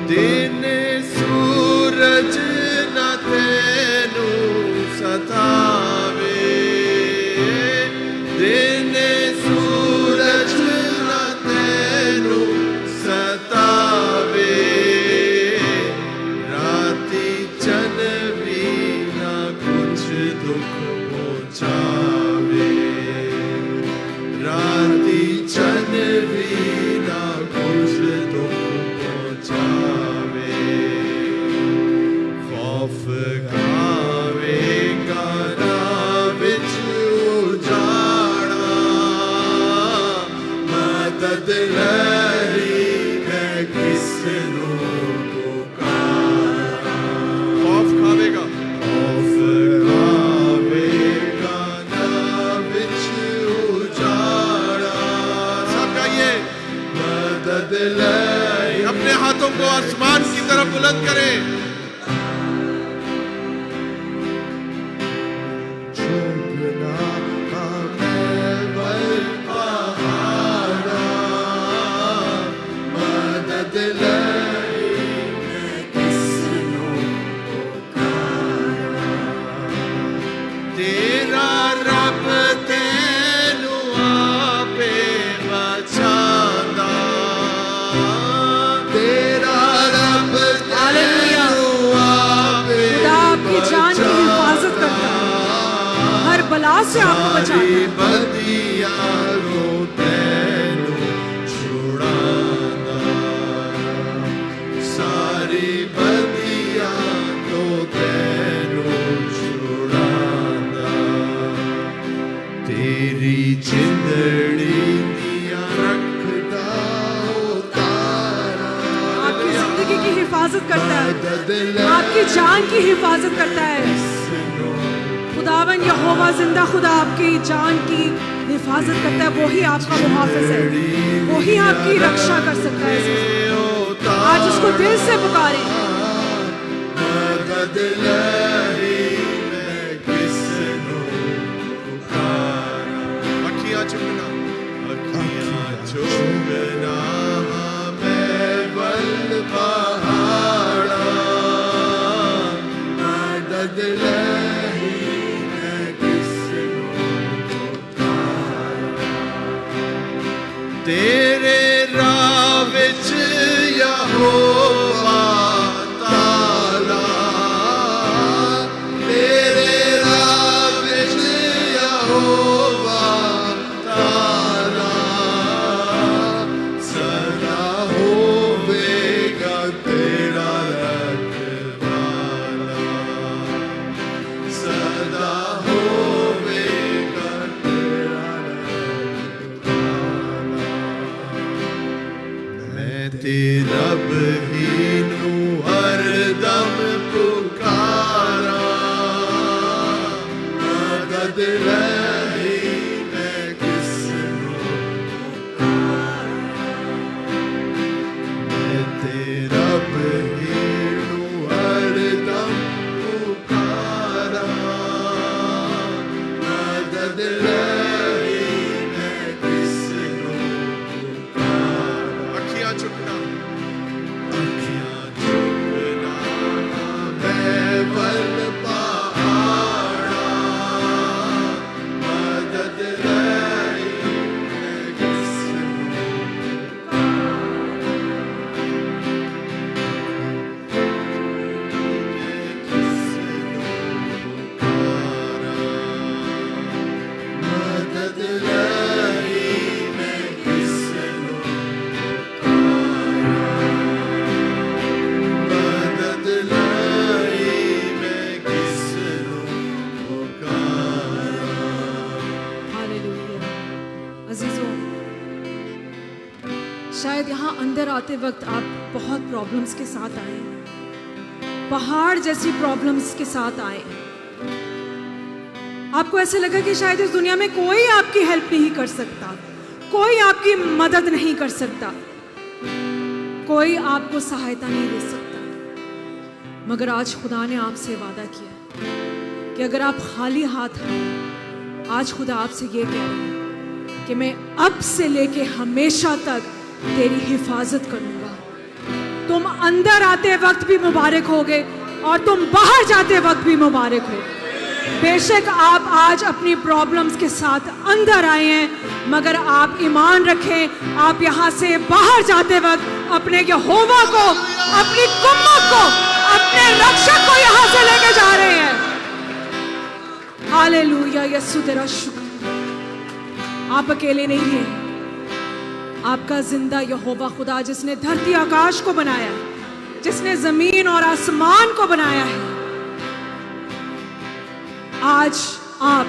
दिन सूरज न तेनु सतावे दिन सूरज न तेनु सतावे राती चन भी न कुछ दुख पहुंचावे राती चन भी न कुछ दुख पहुंचावे खौफ गावे गाना विच उजाड़ा मदद लहरी मैं किसनो पुकारा खौफ खावेगा खौफ गावेगा ना विच उजाड़ा सब गाइए मदद लहरी अपने हाथों को आसमान की तरफ बुलंद करें तेरा रब तेनु आपे बचांदा तेरा रब हालेलुया। आपे खुदा आपकी जान की हिफाजत करता है, हर बला से आपको बचाता है। बदिया रो तेनु छुड़ांदा सारी बदिया तो तेनु छुड़ांदा तेरी जिंदड़ी दिया रखदा उतारा आपकी जिंदगी की हिफाजत करता है, मदद आपकी जान की हिफाजत करता है। खुदावन यहोवा जिंदा खुदा आपकी जान की हिफाजत करता है। वो ही आपका मुहाफिज है, वो ही आपकी रक्षा कर सकता है। आज उसको दिल से पुकारें। मदद लहरी मैं किसनो पुकारा अखियां चुकना अखियां चुगना मैं बल पहाड़ा मदद लहरी मैं किसनो पुकारा तेरे राह विच यहोवा ताला तेरे राह विच यहोवा ताला सदा होवेगा तेरा रखवाला सदा होवेगा तेरा रखवाला मैं तेरा रब ही नू हरदम पुकारा मदद लही मैं किसनू पुकारा मैं तेरा रब ही नू हरदम पुकारा मदद लही मैं किसनू पुकारा अखियां चुकना अखियां अंदर आते वक्त आप बहुत प्रॉब्लम्स के साथ आए, पहाड़ जैसी प्रॉब्लम्स के साथ आए। आपको ऐसे लगा कि शायद इस दुनिया में कोई आपकी हेल्प नहीं कर सकता, कोई आपकी मदद नहीं कर सकता, कोई आपको सहायता नहीं दे सकता। मगर आज खुदा ने आपसे वादा किया कि अगर आप खाली हाथ हैं, आज खुदा आपसे ये कह रहे हैं कि मैं अब से लेके हमेशा तक तेरी हिफाजत करूंगा। तुम अंदर आते वक्त भी मुबारक होगे और तुम बाहर जाते वक्त भी मुबारक हो। बेशक आप आज अपनी प्रॉब्लम्स के साथ अंदर आए हैं, मगर आप ईमान रखें, आप यहाँ से बाहर जाते वक्त अपने यहोवा को, अपनी कुम्मत को, अपने रक्षक को यहाँ से लेके जा रहे हैं। हालेलुया, यीशु तेरा शुक्र। आप अकेले नहीं हैं, आपका जिंदा यहोवा खुदा जिसने धरती आकाश को बनाया, जिसने जमीन और आसमान को बनाया है, आज आप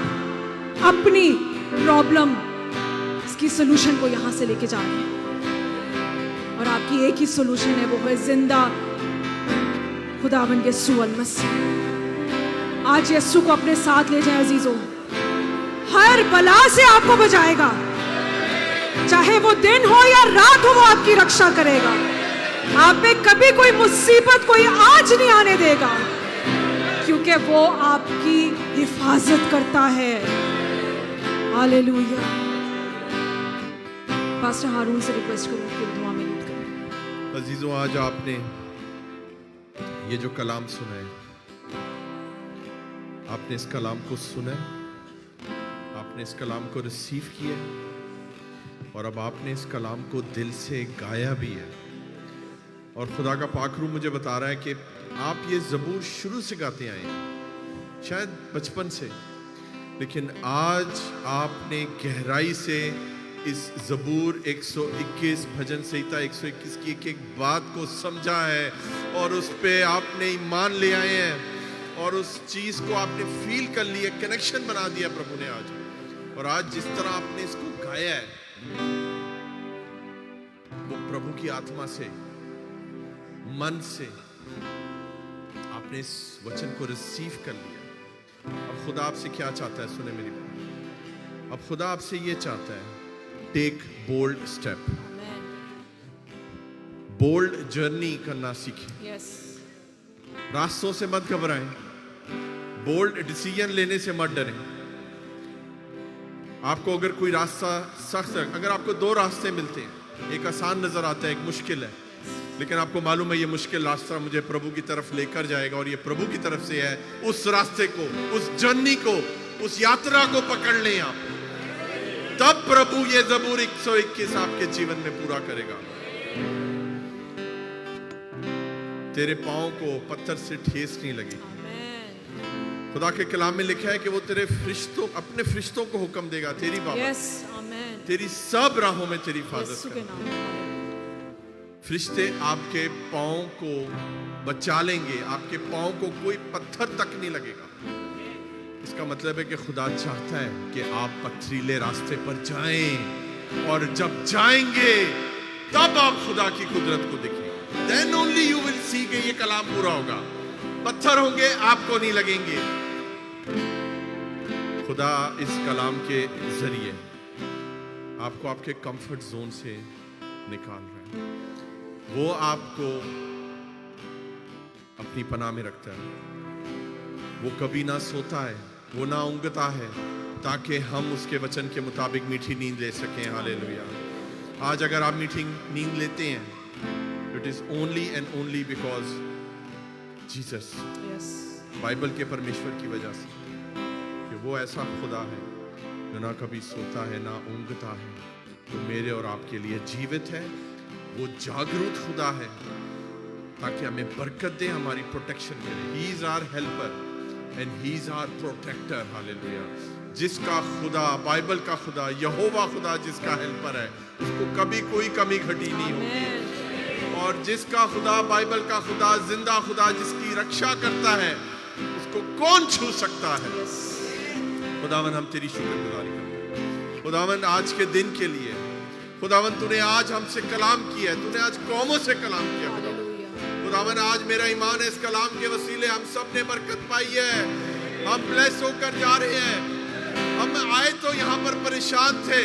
अपनी प्रॉब्लम की सलूशन को यहां से लेके जा रहे हैं। और आपकी एक ही सलूशन है, वो है जिंदा खुदावंद यीशु मसीह। आज यीशु को अपने साथ ले जाए अजीजों, हर बला से आपको बचाएगा, चाहे वो दिन हो या रात हो, वो आपकी रक्षा करेगा। आप पे कभी कोई मुसीबत, कोई आँच नहीं आने देगा, क्योंकि वो आपकी हिफाजत करता है। हालेलुया। पास्टर हारून से रिक्वेस्ट करूं कि दुआ में लीड करें। अजीजों, आज आपने ये जो कलाम सुना है, आपने इस कलाम को सुना है, आपने इस कलाम को रिसीव किया और अब आपने इस कलाम को दिल से गाया भी है। और खुदा का पाक रूह मुझे बता रहा है कि आप ये ज़बूर शुरू से गाते आए हैं, शायद बचपन से, लेकिन आज आपने गहराई से इस ज़बूर 121 भजन संहिता 121 की एक एक बात को समझा है और उस पे आपने ईमान ले आए हैं और उस चीज़ को आपने फील कर लिया, कनेक्शन बना दिया प्रभु ने आज। और आज जिस तरह आपने इसको गाया है, वो प्रभु की आत्मा से, मन से आपने इस वचन को रिसीव कर लिया। अब खुदा आपसे क्या चाहता है, सुने मेरी बात। अब खुदा आपसे ये चाहता है, take bold step, bold journey करना सीखें। यस, रास्तों से मत घबराएं, बोल्ड डिसीजन लेने से मत डरें। आपको अगर कोई रास्ता सख्त, अगर आपको दो रास्ते मिलते हैं, एक आसान नजर आता है, एक मुश्किल है, लेकिन आपको मालूम है ये मुश्किल रास्ता मुझे प्रभु की तरफ लेकर जाएगा और ये प्रभु की तरफ से है, उस रास्ते को, उस जर्नी को, उस यात्रा को पकड़ लें आप, तब प्रभु ये ज़बूर 121 आपके जीवन में पूरा करेगा। तेरे पांव को पत्थर से ठेस नहीं लगेगी। खुदा के कलाम में लिखा है कि वो तेरे फरिश्तों, अपने फरिश्तों को हुक्म देगा तेरी बाबत, यस, आमेन, तेरी सब राहों में तेरी हिफाजत यीशु के करेंगे। नाम। फरिश्ते आपके पांव को बचा लेंगे, आपके पांव को कोई पत्थर तक नहीं लगेगा। इसका मतलब है कि खुदा चाहता है कि आप पथरीले रास्ते पर जाएं और जब जाएंगे तब आप खुदा की कुदरत को देखेंगे। Then only you will see कि ये कलाम पूरा होगा। पत्थर होंगे, आपको नहीं लगेंगे। खुदा इस कलाम के जरिए आपको आपके कंफर्ट जोन से निकाल रहा है। वो आपको अपनी पनाह में रखता है। वो कभी ना सोता है, वो ना ऊँघता है, ताकि हम उसके वचन के मुताबिक मीठी नींद ले सकें। हालेलुया। आज अगर आप मीठी नींद लेते हैं, it is only and only because Jesus, Bible के परमेश्वर की वजह से, कि वो ऐसा खुदा है जो ना कभी सोता है ना ऊँघता है, तो मेरे और आपके लिए जीवित है। वो जागरूक खुदा है ताकि हमें बरकत दे, हमारी प्रोटेक्शन करे। He is our helper and he is our protector. Hallelujah. जिसका खुदा, बाइबल का खुदा, यहोवा खुदा जिसका हेल्पर है, उसको कभी कोई कमी घटी नहीं होगी। और जिसका खुदा, बाइबल का खुदा, जिंदा खुदा जिसकी रक्षा करता है, उसको कौन छू सकता है। खुदावन हम तेरी शुक्रगुजारी करते हैं खुदावन आज के दिन के लिए। खुदावन तूने आज हमसे कलाम किया है, तूने आज कौमों से कलाम किया खुदावन। हालेलुया। खुदावन आज मेरा ईमान है इस कलाम के वसीले हम सब ने बरकत पाई है, हम ब्लेस होकर जा रहे हैं। हम आए तो यहाँ पर परेशान थे,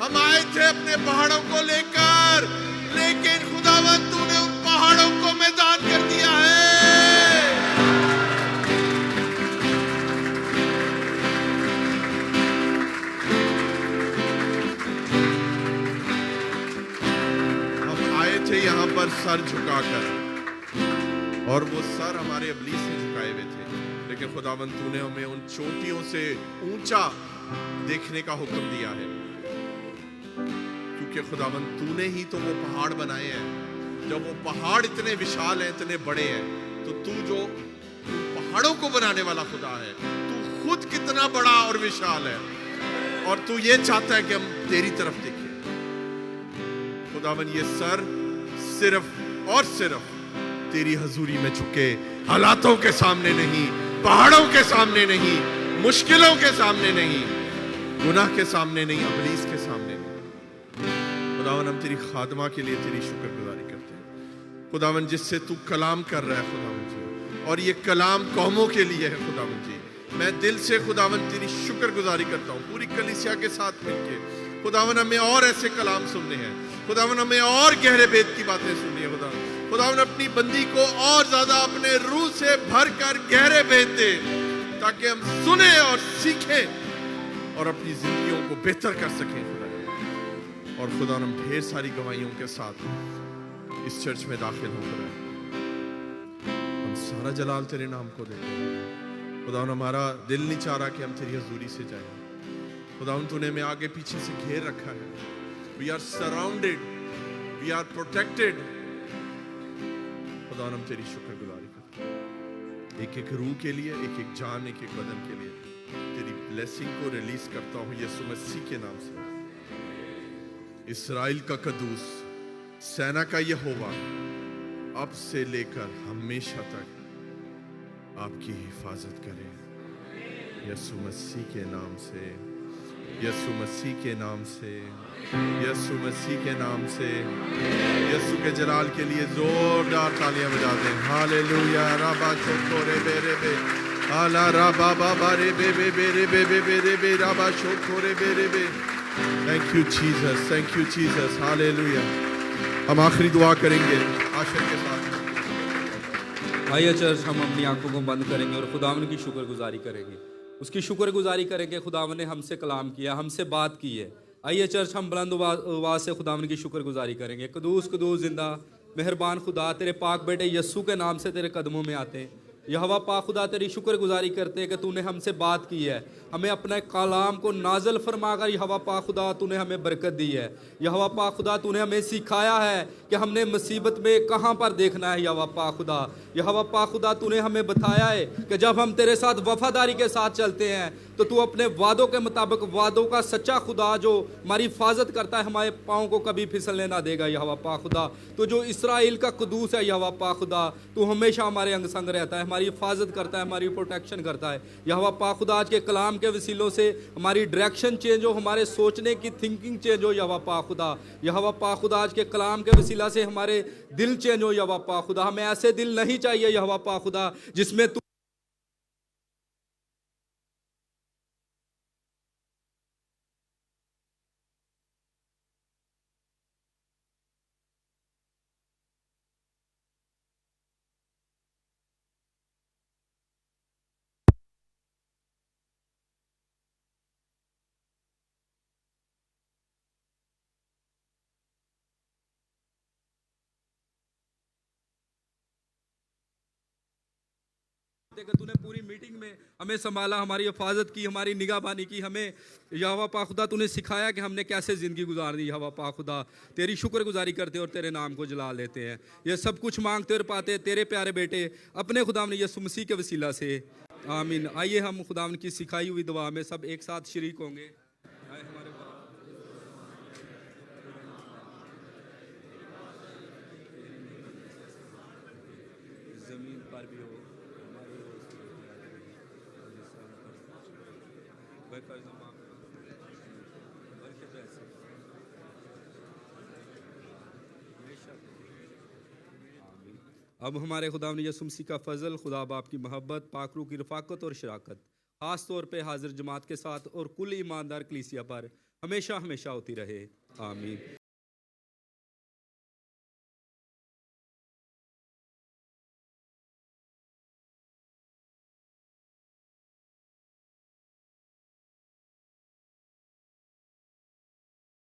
हम आए थे अपने पहाड़ों को लेकर, लेकिन खुदावन तूने उन पहाड़ों को मैदान कर दिया है। हम आए थे यहाँ पर सर झुकाकर, और वो सर हमारे इब्लीस से झुकाए हुए थे, लेकिन खुदावन तूने हमें उन चोटियों से ऊंचा देखने का हुक्म दिया है, क्योंकि खुदावन तूने ही तो वो पहाड़ बनाए हैं। जब वो पहाड़ इतने विशाल हैं, इतने बड़े हैं, तो तू जो पहाड़ों को बनाने वाला खुदा है, तू खुद कितना बड़ा और विशाल है, और तू ये चाहता है कि हम तेरी तरफ देखें। खुदावन ये सर सिर्फ और सिर्फ तेरी हजूरी में झुके, हालातों के सामने नहीं, पहाड़ों के सामने नहीं, मुश्किलों के सामने नहीं, गुनाह के सामने नहीं, अबलीस के सामने नहीं। खुदावन हम तेरी खादमा के लिए तेरी शुक्रगुजारी करते हैं खुदावन, जिससे तू कलाम कर रहा है खुदावन जी, और ये कलाम कौमों के लिए है खुदावन जी। मैं दिल से खुदावन तेरी शुक्रगुजारी करता हूँ पूरी कलीसिया के साथ मिलके। खुदावन हमें और ऐसे कलाम सुनने हैं खुदावन, हमें और गहरे भेद की बातें सुननी है खुदावन अपनी बंदी को और ज्यादा अपने रूह से भर कर गहरे भेद दे, ताकि हम सुने और सीखें और अपनी जिंदगियों को बेहतर कर सकें खुदा। और खुदा हम ढेर सारी गवाहियों के साथ इस चर्च में दाखिल होकर हम सारा जलाल तेरे नाम को देते हैं खुदा। हमारा दिल नहीं चाह रहा कि हम तेरी हजूरी से जाएं खुदा, तूने हमें आगे पीछे से घेर रखा है। We are surrounded, we are protected खुदा। हम तेरी शुक्रगुजारी करते हैं एक एक रूह के लिए, एक एक जान, एक एक बदन के लिए तेरी ब्लेसिंग को रिलीज करता हूँ यीशु मसीह के नाम से। इस्राएल का कदूस, सेना का यहोवा अब से लेकर हमेशा तक आपकी हिफाजत करे यीशु मसीह के नाम से, यीशु मसीह के नाम से, यीशु मसीह के नाम से। यीशु के जलाल के लिए जोरदार तालियां बजाते हैं। हालेलुया। राबा चोको रे बे रे बे, आला राबा बाबा रे बे बे बे रे बे बे बे रे बे, राबा चोको रे बे रे बे। Thank you Jesus, thank you Jesus. Hallelujah. हम आखिरी दुआ करेंगे आशा के साथ। आइए चर्च, हम अपनी आंखों को बंद करेंगे और खुदावन की शुक्रगुजारी करेंगे। उसकी शुक्रगुजारी करेंगे खुदावन ने हमसे कलाम किया, हमसे बात की है। आइए चर्च, हम बुलंद आवाज़ से खुदावन की शुक्रगुजारी करेंगे। कदूस कदूस जिंदा मेहरबान खुदा, तेरे पाक बेटे यस्सू के नाम से तेरे कदमों में आते हैं। यहोवा पाक खुदा, तेरी शुक्रगुजारी करते हैं कि तूने हमसे बात की है, हमें अपने कलाम को नाजल फरमाकर यहोवा पाक खुदा तूने हमें बरकत दी है। यहोवा पाक खुदा, तूने हमें सिखाया है कि हमने मुसीबत में कहाँ पर देखना है। यहोवा पाक खुदा, यहोवा पाक खुदा, तूने हमें बताया है कि जब हम तेरे साथ वफादारी के साथ चलते हैं तो तू अपने वादों के मुताबिक, वादों का सच्चा खुदा जो हमारी हिफाजत करता है, हमारे पाँव को कभी फिसलने ना देगा। यहोवा पाक खुदा, तो जो इसराइल का कदूस है यहोवा पाक खुदा, तू हमेशा हमारे अंग संग रहता है, हमारी हिफाजत करता है, हमारी प्रोटेक्शन करता है। यहोवा पाक खुदा, आज के कलाम के वसीलों से हमारी डायरेक्शन चेंज हो, हमारे सोचने की थिंकिंग चेंज हो। यहोवा पाक खुदा, यहोवा पाक खुदा, आज के कलाम के वसीला से हमारे दिल चेंज हो। यहोवा पाक खुदा, हमें ऐसे दिल नहीं चाहिए यहोवा पाक खुदा जिसमें तू तूने पूरी मीटिंग में हमें संभाला, हमारी हिफाजत की, हमारी निगाहबानी की। हमें यहोवा पाक खुदा तूने सिखाया कि हमने कैसे ज़िंदगी गुजारनी। यहोवा पाक खुदा, तेरी शुक्रगुजारी करते और तेरे नाम को जला लेते हैं। ये सब कुछ मांगते और पाते तेरे प्यारे बेटे अपने खुदावन यीशु मसीह के वसीला से, आमीन। आइए हम खुदावन की सिखाई हुई दुआ में सब एक साथ शरीक होंगे। ज़मीन पर भी हो, अब हमारे खुदावंद यीशु मसीह का फजल, खुदा बाप की मोहब्बत, पाक रूह की रफ़ाकत और शराकत खास तौर पे हाजिर जमात के साथ और कुल ईमानदार कलीसिया पर हमेशा हमेशा होती रहे। आमीन।